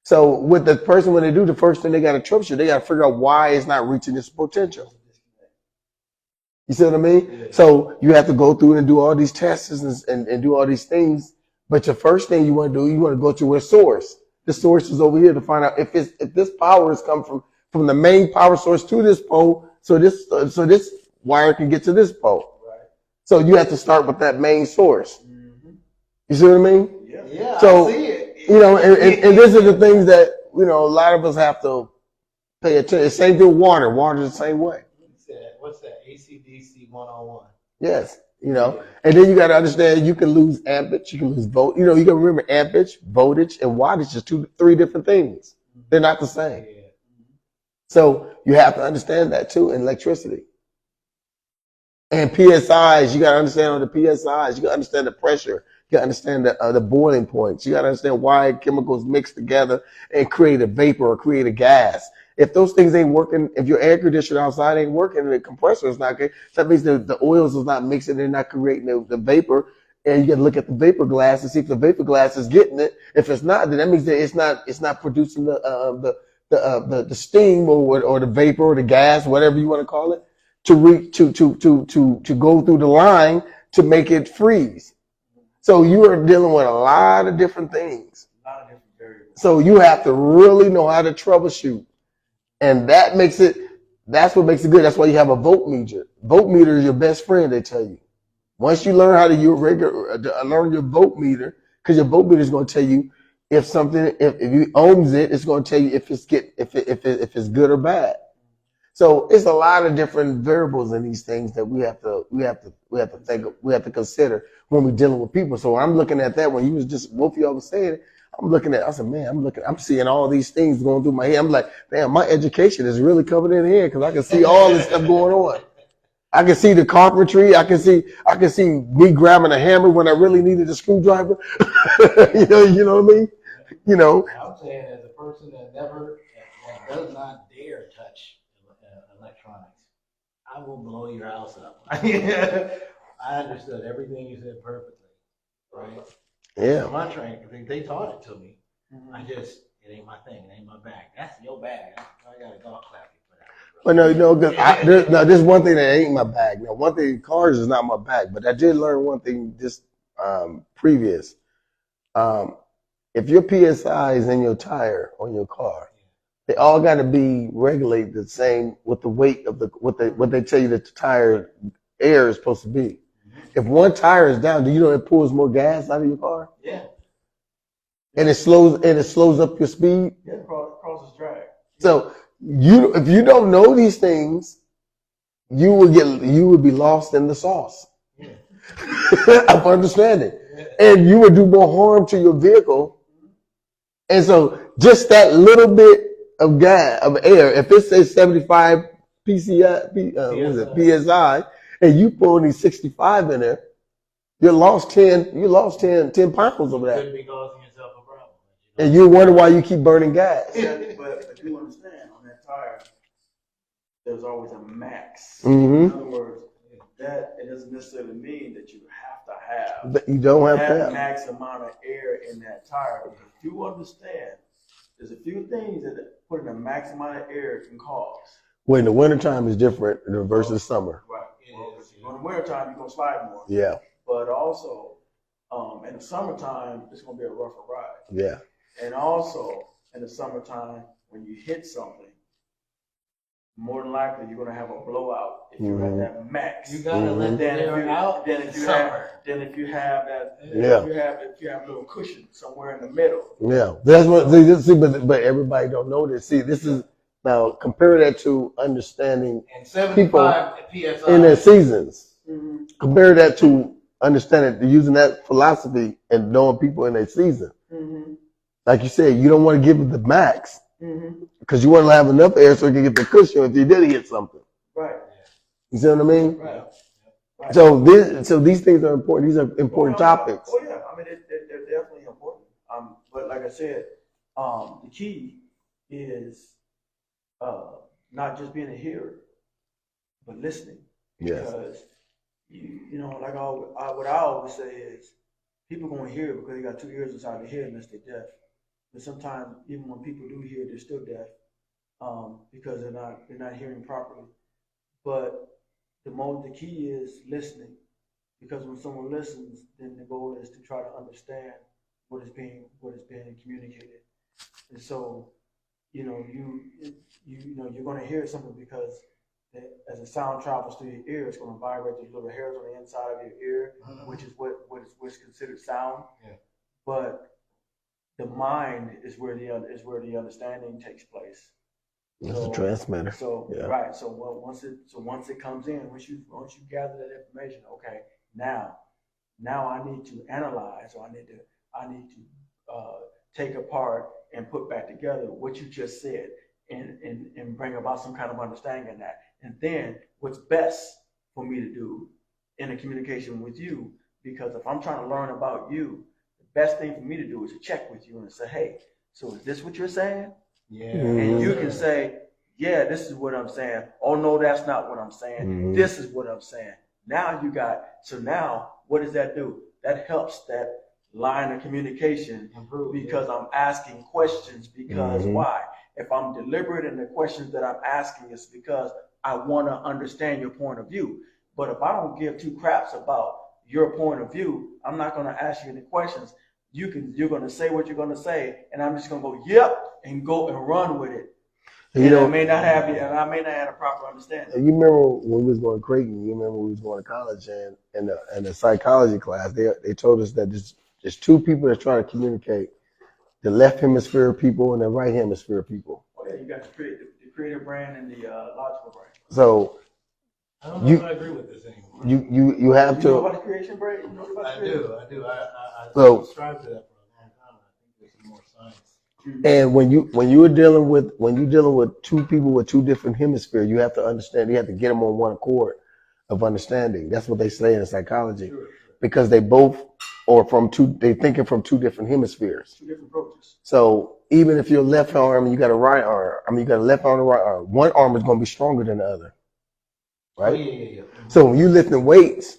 So with the person, when they do the first thing, they got to troubleshoot. They got to figure out why it's not reaching its potential. You see what I mean? Yeah. So you have to go through and do all these tests and do all these things. But the first thing you want to do, you want to go to a source. The source is over here to find out if this power has come from the main power source to this pole, so this wire can get to this pole. Right. So you have to start with that main source. Mm-hmm. You see what I mean? Yeah. So, I see it. And this is the things that a lot of us have to pay attention. Same thing with water. Water's the same way. What's that? AC/DC 101. Yes. And then you got to understand you can lose amperage, you can lose volt. You got to remember amperage, voltage, and wattage is three different things. They're not the same. Yeah. So you have to understand that too in electricity. And PSIs, you got to understand on the PSIs, you got to understand the pressure, you got to understand the boiling points, you got to understand why chemicals mix together and create a vapor or create a gas. If those things ain't working, if your air conditioner outside ain't working and the compressor is not good, that means the oils is not mixing, they're not creating the vapor. And you got to look at the vapor glass and see if the vapor glass is getting it. If it's not, then that means that it's not producing the steam or the vapor or the gas, whatever you want to call it, to go through the line to make it freeze. So you are dealing with a lot of different things. So you have to really know how to troubleshoot. And that's what makes it good. That's why you have a voltmeter. Voltmeter is your best friend, they tell you. Once you learn how to learn your voltmeter, because your voltmeter is going to tell you if you ohms it, it's going to tell you if it's good or bad. So it's a lot of different variables in these things that we have to consider when we're dealing with people. So I'm looking at that when you was just both of y'all was saying it. I said, man, I'm seeing all these things going through my head. I'm like, damn, my education is really covered in here because I can see all this stuff going on. I can see the carpentry. I can see me grabbing a hammer when I really needed a screwdriver. you know what I mean? I'm saying as a person that does not dare touch electronics, I will blow your house up. I understood everything you said perfectly, right? Yeah. My training, they taught it to me. Mm-hmm. It ain't my thing. It ain't my bag. That's your bag. I got a golf clap you for that. But no, there's one thing that ain't my bag. Now, one thing, cars is not my bag, but I did learn one thing just previous. If your PSI is in your tire on your car, they all got to be regulated the same with the weight of what they tell you that the tire air is supposed to be. If one tire is down, do you know it pulls more gas out of your car? Yeah. And it slows up your speed? Yeah, crosses drag. So if you don't know these things, you would be lost in the sauce. Yeah. of understanding. Yeah. And you would do more harm to your vehicle. And so just that little bit of air, if it says 75 PSI, and you put only 65 in there, you lost 10 pounds over that. You could be causing yourself a problem. And you wonder why you keep burning gas. Yeah, but you understand, on that tire, there's always a max. Mm-hmm. In other words, that it doesn't necessarily mean that you have to have. But you don't have to have max amount of air in that tire. If you understand, there's a few things that putting a max amount of air can cause. Well, in the wintertime is different versus summer. Right. Well, in the wintertime, you're going to slide more. Yeah. But also, in the summertime, it's going to be a rougher ride. Yeah. And also, in the summertime, when you hit something, more than likely you're gonna have a blowout if you're at that max. You gotta let the air out. Then if you have that, Yeah. if you have a little cushion somewhere in the middle. Yeah, that's what. See, but everybody don't know this. See, this is now compare that to understanding And people 75 PSI. in their seasons. Mm-hmm. Compare that to understanding using that philosophy and knowing people in their season. Mm-hmm. Like you said, you don't want to give it the max Mm-hmm. because you want to have enough air so you can get the cushion if you did hit something. Right. You see what I mean? Right. Right. So these things are important. These are important topics. Oh yeah, I mean they're definitely important. But like I said, the key is not just being a hearer, but listening. Yes. Because you know, like what I always say is, people gonna hear because they got 2 ears inside their head unless they're deaf. But sometimes even when people do hear, they're still deaf because they're not hearing properly. But the key is listening, because when someone listens, then the goal is to try to understand what is being communicated. And so, you know, you're going to hear something because as the sound travels through your ear, it's going to vibrate those little hairs on the inside of your ear, which is what's considered sound. Yeah. But the mind is where the understanding takes place. It's a transmitter. So yeah. Right. So once it comes in, once you gather that information, okay, now I need to analyze, or I need to take apart and put back together what you just said, and bring about some kind of understanding in that. And then what's best for me to do in a communication with you, because if I'm trying to learn about you, the best thing for me to do is to check with you and say, hey, so is this what you're saying? Yeah. And you can say, yeah, this is what I'm saying. Oh, no, that's not what I'm saying. This is what I'm saying. Now what does that do? That helps that line of communication improve, because I'm asking questions. Because why? If I'm deliberate in the questions that I'm asking, it's because I want to understand your point of view. But if I don't give two craps about your point of view, I'm not going to ask you any questions. You're going to say what you're going to say, and I'm just going to go, yep, and go and run with it. And I may not have a proper understanding. You remember when we was going to Creighton? You remember when we was going to college, and in the psychology class, they told us that there's two people that's trying to communicate: the left hemisphere people and the right hemisphere people. Oh yeah, you got the creative brain and the logical brain. So I don't know if I agree with this anymore. You have to. You know about the creation brain? You know about I do. I subscribe to that for a long time. I think there's some more science. And when you're dealing with two people with two different hemispheres, you have to understand. You have to get them on one accord of understanding. That's what they say in psychology, because they both are they thinking from two different hemispheres. Two different approaches. So even if you're left arm and you got a right arm, you got a left arm and a right arm, one arm is going to be stronger than the other, right? Oh, yeah. So when you're lifting weights,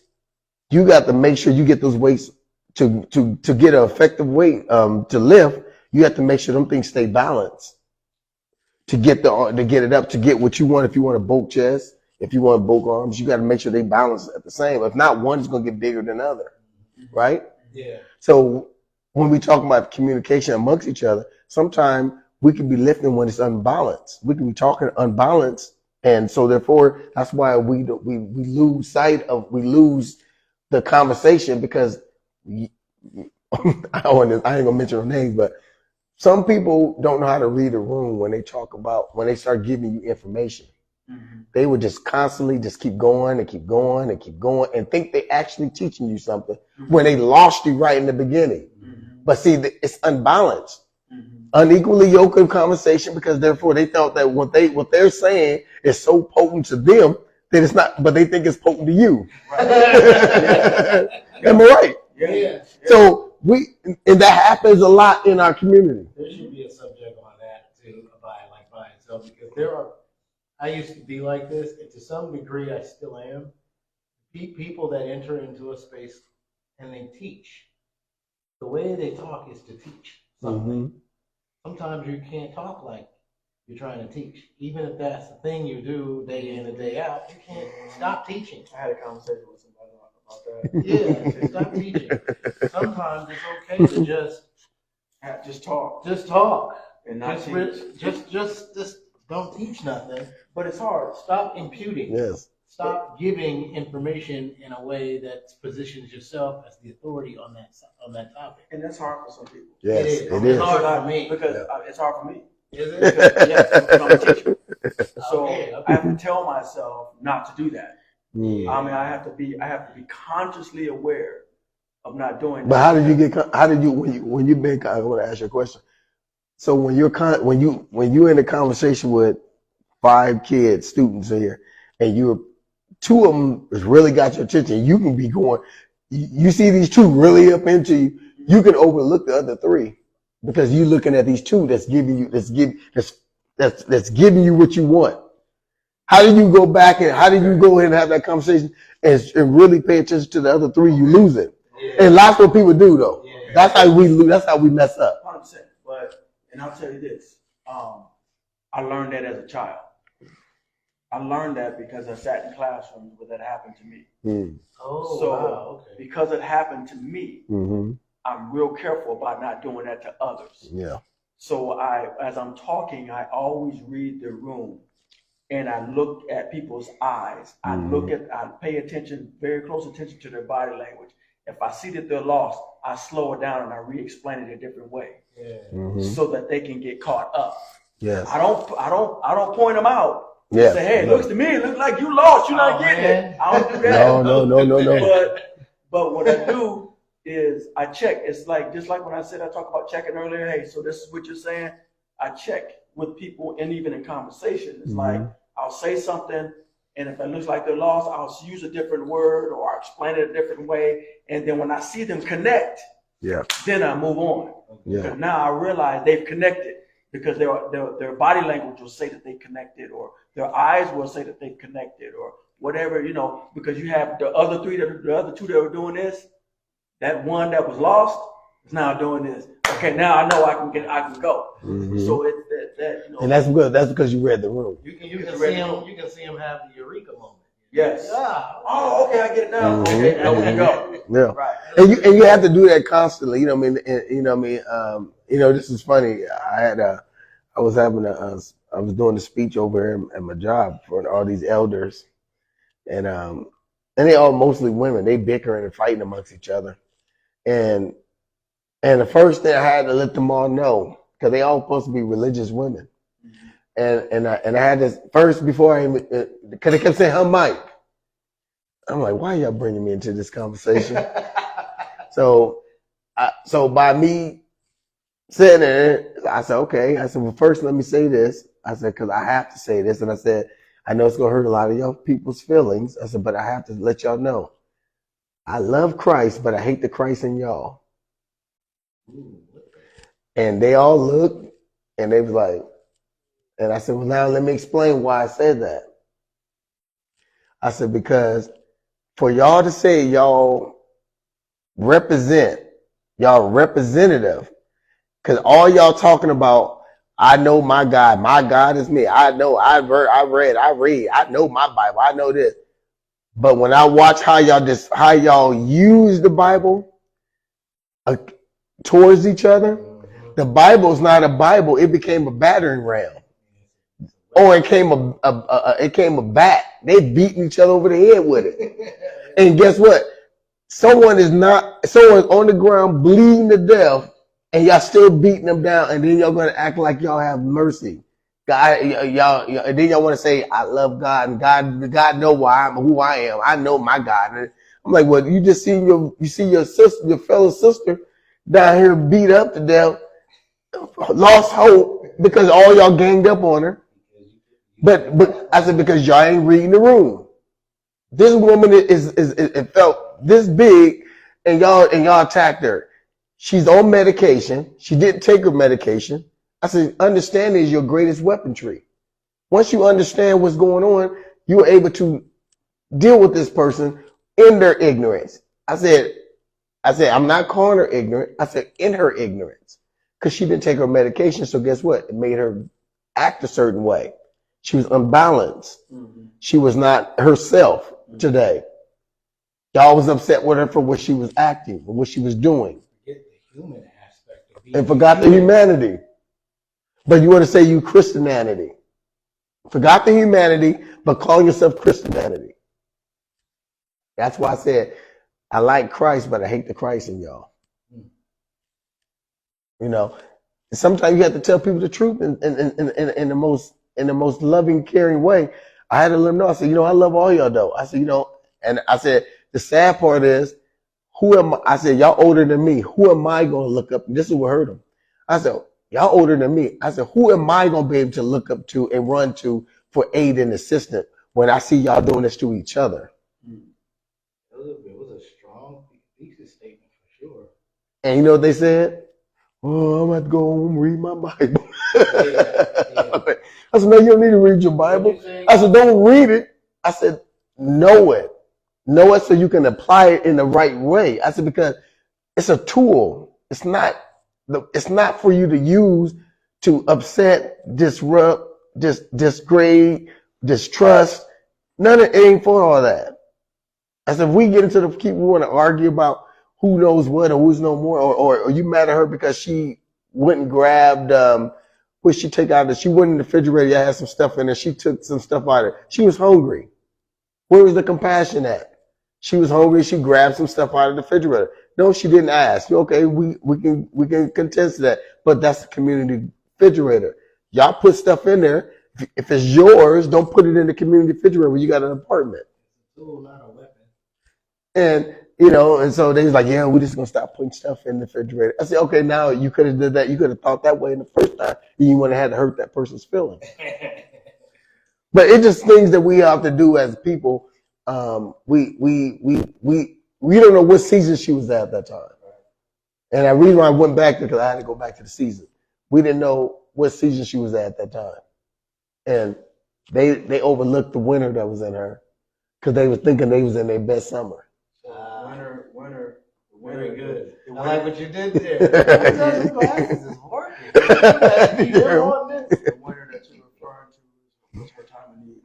you got to make sure you get those weights to get an effective weight to lift. You have to make sure them things stay balanced to get it up, to get what you want. If you want a bulk chest, if you want bulk arms, you got to make sure they balance at the same. If not, one is going to get bigger than the other, right? Yeah. So when we talk about communication amongst each other, sometimes we can be lifting when it's unbalanced. We can be talking unbalanced, and so therefore that's why we lose the conversation, because I ain't gonna mention no names, but some people don't know how to read a room when they start giving you information. They would just constantly just keep going and keep going and keep going and think they actually teaching you something when they lost you right in the beginning. But see, it's unbalanced, unequally yoked conversation, because therefore they thought that what they're saying is so potent to them that it's not, but they think it's potent to you. Right. Am I right? Yeah. So and that happens a lot in our community. There should be a subject on that too, by itself, because I used to be like this, and to some degree I still am. People that enter into a space and they teach, the way they talk is to teach something. Sometimes you can't talk like you're trying to teach, even if that's the thing you do day in and day out. You can't stop teaching. I had a conversation with somebody about that. Yeah, stop teaching. Sometimes it's okay to just talk, just talk, and not teach. Just don't teach nothing. But it's hard. Stop imputing. Yes. Stop giving information in a way that positions yourself as the authority on that topic. And that's hard for some people. Yes, it is. it It's is. hard for me. Because it's hard for me. Is it? Because, yes, because I'm a teacher. So Okay. I have to tell myself not to do that. Mm. I mean, I have to be consciously aware of not doing that. But when you make, I want to ask you a question. So when you're in a conversation with 5 kids, students here, and 2 of them has really got your attention, you can be going, you see these 2 really up into you, you can overlook the other 3 because you're looking at these 2 that's giving you what you want. How do you go back and how do you go ahead and have that conversation and really pay attention to the other 3? You lose it. Yeah. And that's what people do though. Yeah. That's how we lose. That's how we mess up. 100%. And I'll tell you this, I learned that as a child. I learned that because I sat in classrooms where that happened to me. Mm. Oh, so wow. Okay. because it happened to me, mm-hmm. I'm real careful about not doing that to others. Yeah. So as I'm talking, I always read the room and I look at people's eyes. Mm-hmm. I pay attention, very close attention to their body language. If I see that they're lost, I slow it down and I re-explain it a different way. Yeah. Mm-hmm. So that they can get caught up. Yes. I don't point them out. Yeah. Say, hey, it looks to me, it looks like you lost. You're not getting it. I don't do that. No. But what I do is I check. It's like just like when I talked about checking earlier. Hey, so this is what you're saying. I check with people, and even in conversation, it's like I'll say something, and if it looks like they're lost, I'll use a different word or I'll explain it a different way. And then when I see them connect, then I move on. Yeah. Because now I realize they've connected because their body language will say that they connected, or their eyes will say that they've connected, or whatever, because you have the other 2 that were doing this. That one that was lost is now doing this. Okay, now I know I can go. Mm-hmm. So and that's good. That's because you read the room. You can see him have the eureka moment. Yes. Yeah. Oh, okay, I get it now. Mm-hmm. Okay, now we can go. Yeah. Right. And you have to do that constantly. You know what I mean? This is funny. I was doing a speech over here at my job for all these elders, and they all mostly women. They bickering and fighting amongst each other, and the first thing I had to let them all know, because they all supposed to be religious women. And I had this first before because they kept saying her mic. I'm like, why are y'all bringing me into this conversation? So by me sitting there, I said, okay. I said, well, first let me say this. I said, because I have to say this. And I said, I know it's going to hurt a lot of young people's feelings. I said, but I have to let y'all know. I love Christ, but I hate the Christ in y'all. And they all looked and they was like, and I said, well, now let me explain why I said that. I said, because for y'all to say y'all representative, because all y'all talking about, I know my God is me. I know, I read, I know my Bible, I know this. But when I watch how y'all use the Bible towards each other, the Bible's not a Bible. It became a battering ram. Or it came a bat. They beating each other over the head with it. And guess what? Someone's on the ground bleeding to death, and y'all still beating them down, and then y'all gonna act like y'all have mercy. God, and then y'all want to say, I love God, and God know who I am. I know my God. And I'm like, well, you just see your sister, your fellow sister down here beat up to death, lost hope because all y'all ganged up on her. But I said, because y'all ain't reading the room. This woman it felt this big, and y'all attacked her. She's on medication. She didn't take her medication. I said, understanding is your greatest weaponry. Once you understand what's going on, you're able to deal with this person in their ignorance. I said, I'm not calling her ignorant. I said, in her ignorance, because she didn't take her medication. So guess what? It made her act a certain way. She was unbalanced. Mm-hmm. She was not herself today. Y'all was upset with her for what she was acting, for what she was doing. Forget the human aspect of being and forgot the humanity. But you want to say you Christianity. Forgot the humanity, but calling yourself Christianity. That's why I said I like Christ, but I hate the Christ in y'all. You know, and sometimes you have to tell people the truth in the most loving, caring way. I had to let them know. I said, I love all y'all though. I said, and I said, the sad part is, who am I? I said, y'all older than me. Who am I going to look up? And this is what hurt him. I said, y'all older than me. I said, who am I going to be able to look up to and run to for aid and assistance when I see y'all doing this to each other? It was a strong thesis statement for sure. And you know what they said? Oh, I'm going to go home and read my Bible. Yeah. I said, no, you don't need to read your Bible. I said, don't read it. I said, know it. Know it so you can apply it in the right way. I said, because it's a tool. It's not for you to use to upset, disrupt, disgrade, distrust. None of it ain't for all that. I said, if we get into the keep, we want to argue about who knows what or who's no more, or you mad at her because she went and grabbed, what she take out of, she went in the refrigerator, I had some stuff in there, she took some stuff out of it. She was hungry. Where was the compassion at? She was hungry, she grabbed some stuff out of the refrigerator. No, she didn't ask. Okay, we can contest that, but that's the community refrigerator. Y'all put stuff in there. If it's yours, don't put it in the community refrigerator when you got an apartment. It's a tool, not a weapon. And and so they was like, yeah, we're just gonna stop putting stuff in the refrigerator. I said, okay, now you could have did that. You could have thought that way in the first time, and you wouldn't have had to hurt that person's feelings. But it's just things that we have to do as people. We don't know what season she was at that time, and the reason why I went back because I had to go back to the season. We didn't know what season she was at that time, and they overlooked the winter that was in her because they were thinking they was in their best summer. Winter. Very good. The I like what you did there. Those glasses is working. The winter that you're referring to was her time of need.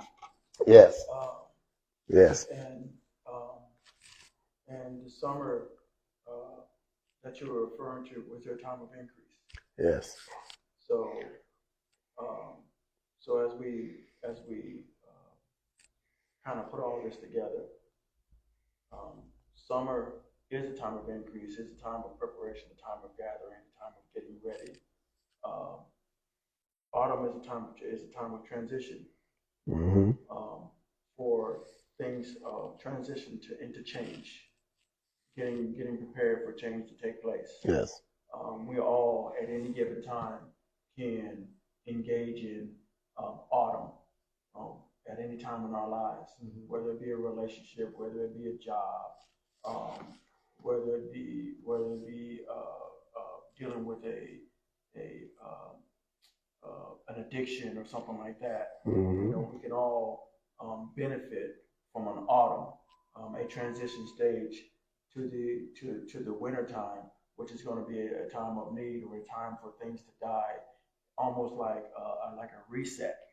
Yes. Yes. And the summer that you were referring to was your time of increase. Yes. So, so as we kind of put all this together, summer is a time of increase, it's a time of preparation, a time of gathering, a time of getting ready. Autumn is a time of transition. Mm-hmm. For things transition into change, getting prepared for change to take place. Yes. We all at any given time can engage in autumn at any time in our lives, whether it be a relationship, whether it be a job, whether it be dealing with an addiction or something like that. Mm-hmm. We can all benefit from an autumn, a transition stage to the winter time, which is going to be a time of need or a time for things to die, almost like a reset.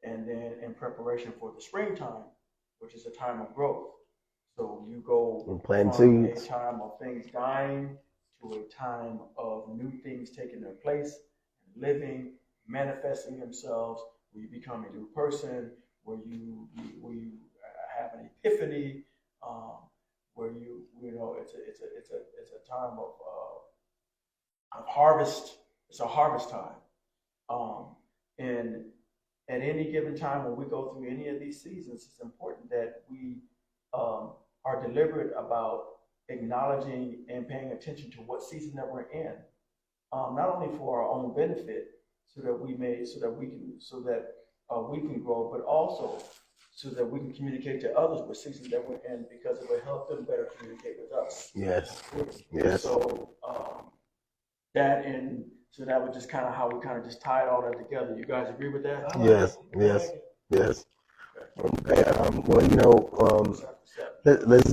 And then in preparation for the springtime, which is a time of growth. So you go from a time of things dying to a time of new things taking their place, living, manifesting themselves, where you become a new person, where you have an epiphany, where it's a time of harvest. It's a harvest time, and at any given time when we go through any of these seasons, it's important that we are deliberate about acknowledging and paying attention to what season that we're in, not only for our own benefit, so that we can grow, but also so that we can communicate to others what season that we're in, because it will help them better communicate with us. Yes. Yes. So that was just kind of how we kind of just tied all that together. You guys agree with that? Yes. Yes. Yes. Okay. Well, let's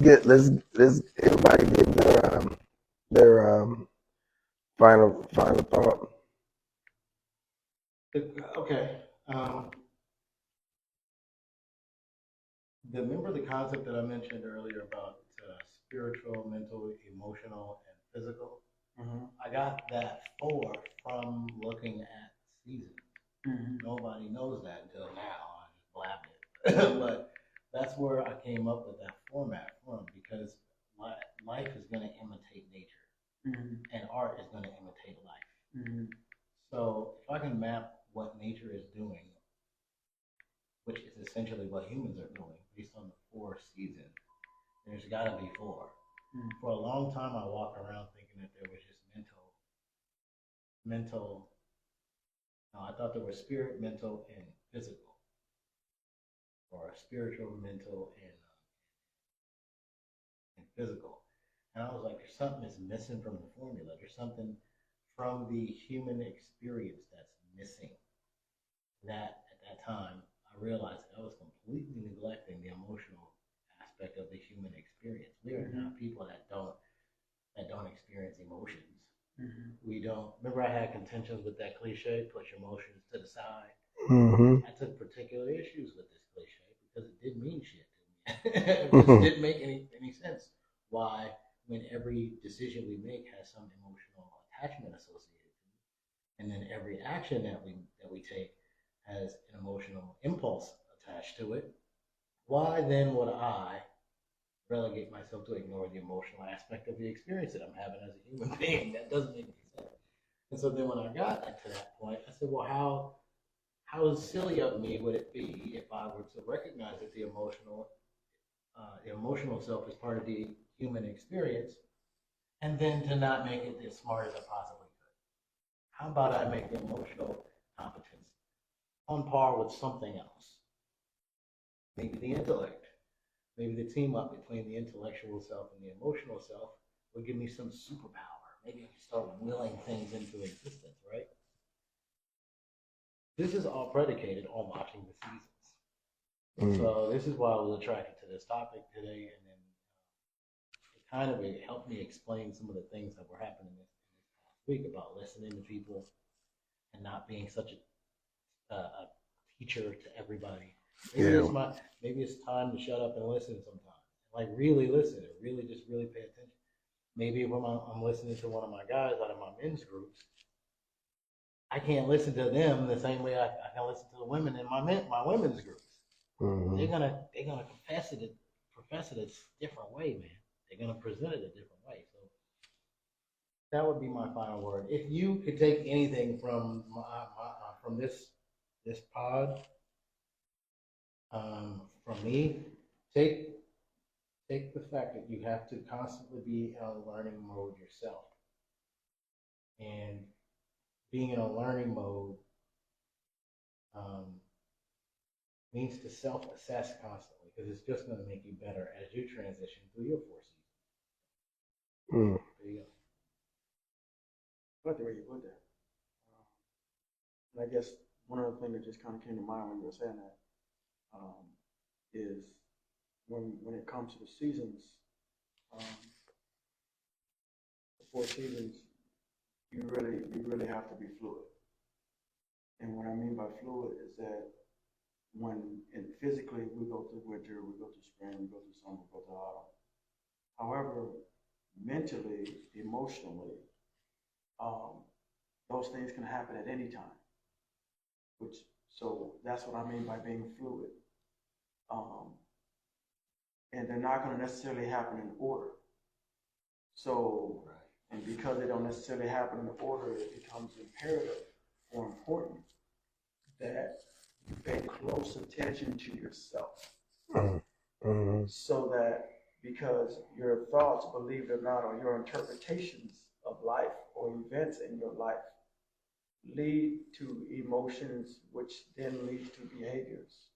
everybody give their final thought. Okay. Remember the concept that I mentioned earlier about spiritual, mental, emotional, and physical? I got that from looking at seasons. Nobody knows that until now. I just blabbed it. But that's where I came up with that format from, because life is going to imitate nature, and art is going to imitate life. So if I can map what nature is doing, which is essentially what humans are doing based on the 4 seasons, there's got to be 4. For a long time, I walked around thinking that there was just mental. No, I thought there was spirit, mental, and physical, or spiritual, mental, and physical. And I was like, there's something that's missing from the formula. There's something from the human experience that's missing. That at that time, I realized that I was completely neglecting the emotional aspect of the human experience. We are not people that don't experience emotions. We don't. Remember, I had contentions with that cliche: push emotions to the side. I took particular issues with this cliche because it didn't mean shit to me. It just didn't make any sense. Why, when every decision we make has some emotional attachment associated to it, and then every action that we take has an emotional impulse attached to it, why then would I relegate myself to ignore the emotional aspect of the experience that I'm having as a human being? That doesn't make any sense. And so then when I got to that point, I said, well, how silly of me would it be if I were to recognize that the emotional self is part of the human experience, and then to not make it as smart as I possibly could? How about I make the emotional competence on par with something else? Maybe the intellect. Maybe the team up between the intellectual self and the emotional self would give me some superpower. Maybe I can start willing things into existence, right? This is all predicated on watching the seasons. So this is why I was attracted to this topic today, and then it helped me explain some of the things that were happening this past week about listening to people and not being such a teacher to everybody. Maybe it's time to shut up and listen sometimes. Like really listen and really pay attention. Maybe when I'm listening to one of my guys out of my men's groups, I can't listen to them the same way I can listen to the women in my women's groups. They're gonna profess it a different way, man. They're gonna present it a different way. So that would be my final word. If you could take anything from from this pod, from me, take the fact that you have to constantly be in a learning mode yourself, and being in a learning mode means to self-assess constantly, because it's just going to make you better as you transition through your 4 seasons. There you go. I like the way you put that. And I guess one of the things that just kind of came to mind when you were saying that is when it comes to the seasons, the 4 seasons, you really have to be fluid. And what I mean by fluid is that physically we go through winter, we go through spring, we go through summer, we go through autumn. However, mentally, emotionally, those things can happen at any time. So that's what I mean by being fluid. And they're not going to necessarily happen in order. So, and because they don't necessarily happen in order, it becomes imperative or important that you pay close attention to yourself. So that, because your thoughts, believe it or not, or your interpretations of life or events in your life lead to emotions, which then lead to behaviors.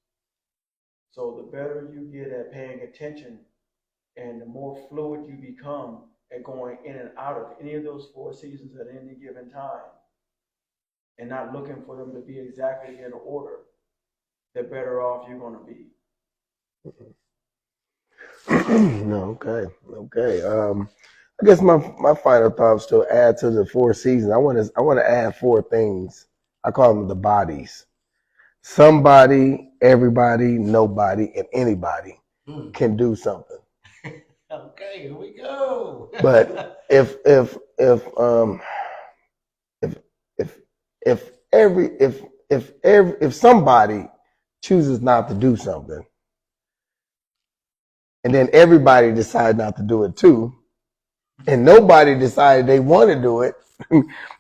So the better you get at paying attention and the more fluid you become at going in and out of any of those 4 seasons at any given time, and not looking for them to be exactly in order, the better off you're going to be. No, okay. I guess my final thoughts to add to the 4 seasons. I want to add 4 things. I call them the bodies. Somebody, everybody, nobody, and anybody can do something. Okay, here we go. But if if somebody chooses not to do something, and then everybody decides not to do it too, and nobody decided they want to do it,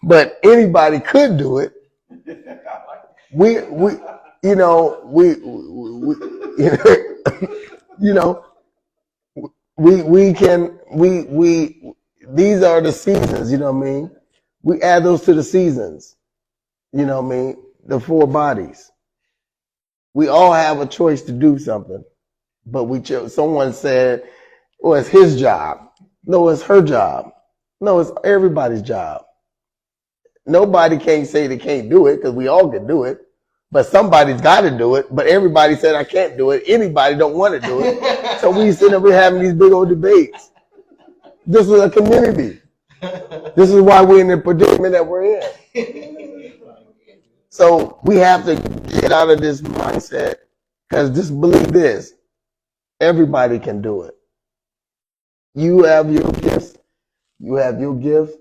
but anybody could do it, we you know we you know we can we these are the seasons, you know what I mean? We add those to the seasons, you know what I mean? The four bodies. We all have a choice to do something, but we chose. Someone said, "Well, it's his job." No, it's her job. No, it's everybody's job. Nobody can say they can't do it because we all can do it, but somebody's got to do it. But everybody said I can't do it. Anybody don't want to do it, so we sit up here having these big old debates. This is a community. This is why we're in the predicament that we're in. So we have to get out of this mindset, because just believe this: everybody can do it. You have your gifts. You have your gifts.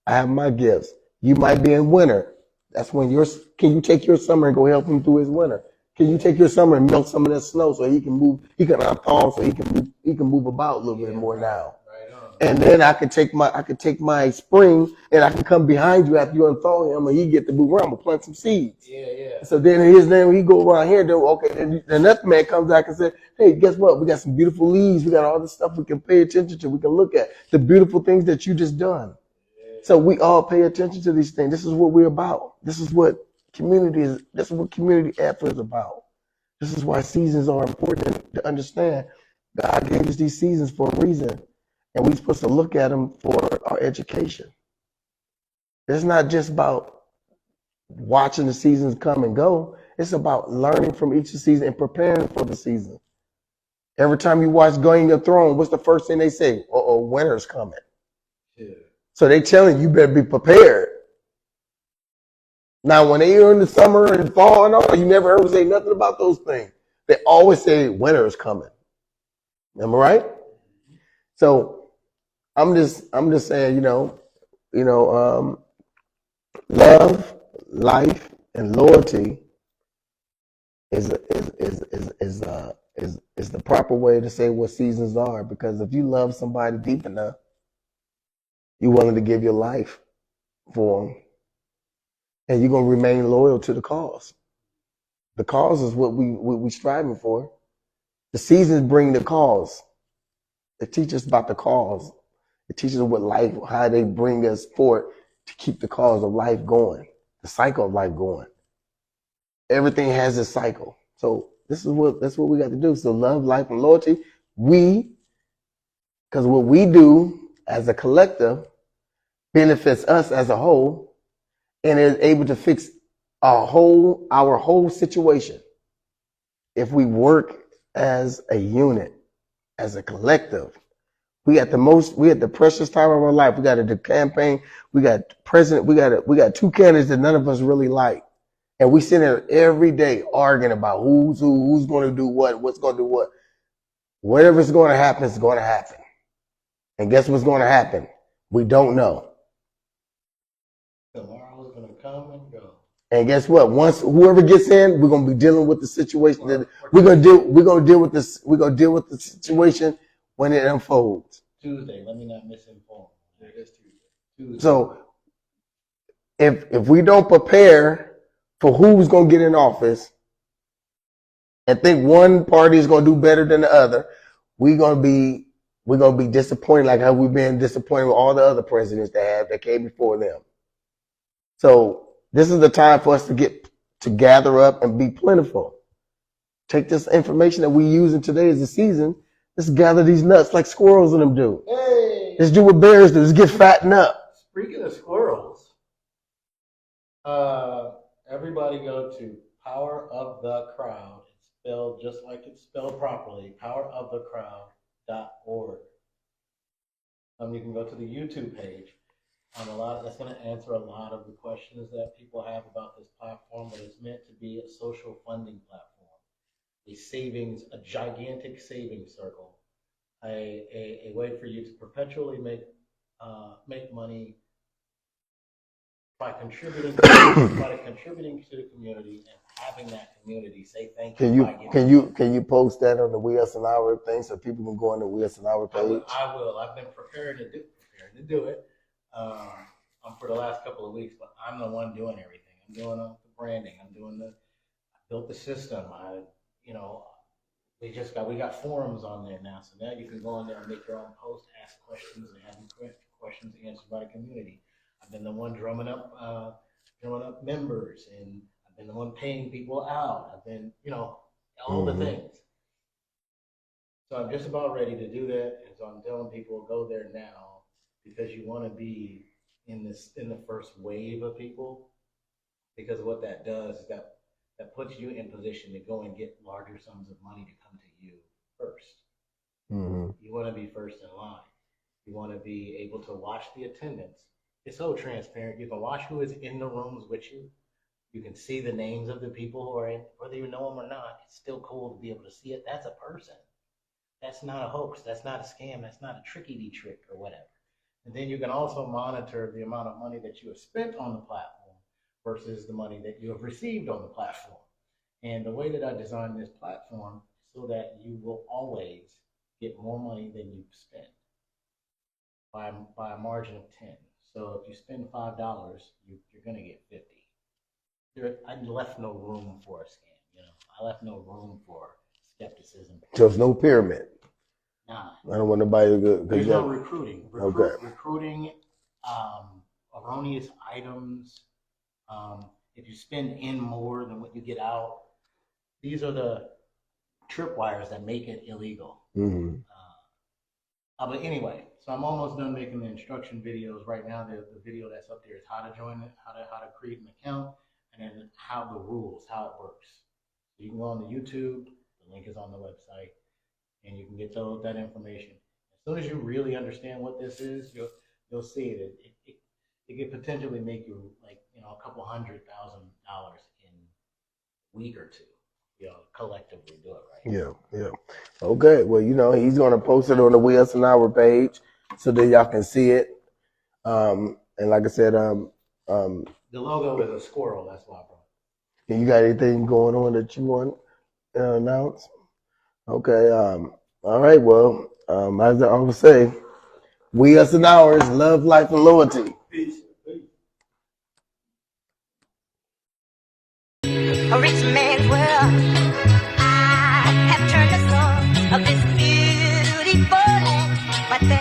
I have my gifts. You might be in winter. That's when can you take your summer and go help him through his winter? Can you take your summer and melt some of that snow so he can move? He can unthaw so he can move about a little bit more now. And then I could take my spring and I can come behind you after you unthaw him and he get to move around. I'm gonna plant some seeds. Yeah. So then his name, he go around here, then okay, then the next man comes back and says, hey, guess what? We got some beautiful leaves. We got all this stuff we can pay attention to. We can look at the beautiful things that you just done. So we all pay attention to these things. This is what we're about. This is what community is. This is what community effort is about. This is why seasons are important to understand. God gave us these seasons for a reason, and we're supposed to look at them for our education. It's not just about watching the seasons come and go. It's about learning from each season and preparing for the season. Every time you watch Game of Thrones, what's the first thing they say? Uh-oh, winter's coming. Yeah. So they telling you better be prepared. Now, when they are in the summer and fall and all, you never heard them say nothing about those things. They always say winter is coming. Am I right? So I'm just saying, love, life, and loyalty is the proper way to say what seasons are. Because if you love somebody deep enough, you're willing to give your life for them, and you're gonna remain loyal to the cause. The cause is what we striving for. The seasons bring the cause. They teach us about the cause. It teaches us what life, how they bring us forward to keep the cause of life going, the cycle of life going. Everything has a cycle. So that's what we got to do. So love, life, and loyalty. Because what we do as a collective benefits us as a whole, and is able to fix our whole situation. If we work as a unit, as a collective, we at the precious time of our life. We got the campaign. We got president. We got two candidates that none of us really like, and we sit there every day arguing about who's going to do what, what's going to do what. Whatever's going to happen is going to happen. And guess what's going to happen? We don't know. Tomorrow's going to come and go. And guess what? Once whoever gets in, we're going to be dealing with the situation. We're going to deal with the situation when it unfolds. Tuesday. Let me not misinform. It is Tuesday. So if we don't prepare for who's going to get in office and think one party is going to do better than the other, we're going to be disappointed, like how we've been disappointed with all the other presidents that came before them. So this is the time for us to gather up and be plentiful. Take this information that we use in today as a season. Let's gather these nuts like squirrels in them do. Hey. Let's do what bears do. Let's get fattened up. Speaking of squirrels, everybody go to Power of the Crowd. It's spelled just like it's spelled properly. powerofthecrowd.org. You can go to the YouTube page. That's going to answer a lot of the questions that people have about this platform, but it's meant to be a social funding platform, a gigantic savings circle, a way for you to perpetually make money by contributing to the community and having that community say thank you. Can you post that on the We Us an Hour thing so people can go on the We Us an Hour page? I will. I've been preparing to do it for the last couple of weeks, but I'm the one doing everything. I'm doing the branding. I built the system. We got forums on there now, so now you can go in there and make your own post, ask questions, and have questions answered by the community. I've been the one drumming up members, and I've been the one paying people out. I've been, all the things. So I'm just about ready to do that, and so I'm telling people go there now because you want to be in the first wave of people, because what that does is that puts you in position to go and get larger sums of money to come to you first. You want to be first in line. You want to be able to watch the attendance. It's so transparent. You can watch who is in the rooms with you. You can see the names of the people who are in, whether you know them or not. It's still cool to be able to see it. That's a person. That's not a hoax. That's not a scam. That's not a tricky trick or whatever. And then you can also monitor the amount of money that you have spent on the platform versus the money that you have received on the platform. And the way that I designed this platform so that you will always get more money than you've spent by a margin of 10. So if you spend $5, you're going to get 50. I left no room for a scam. I left no room for skepticism. So it's no pyramid. Nah. I don't want nobody to go. There's no recruiting. Okay. Recruiting, erroneous items. If you spend in more than what you get out, these are the tripwires that make it illegal. But anyway, so I'm almost done making the instruction videos. Right now, the video that's up there is how to join it, how to create an account, and then how the rules, how it works. So you can go on the YouTube. The link is on the website, and you can get that information. As soon as you really understand what this is, you'll see it. It could potentially make you a couple $100,000 in a week or two. Collectively do it, right? Yeah. Okay. Well, he's gonna post it on the We Us an Hour page so that y'all can see it. And like I said, the logo is a squirrel. That's why I brought it. And you got anything going on that you want to announce? Okay. All right. Well, as I always say, We Us an Hour is love, life, and loyalty. Peace. A rich man's world. I have turned the soul of this beautiful land, but the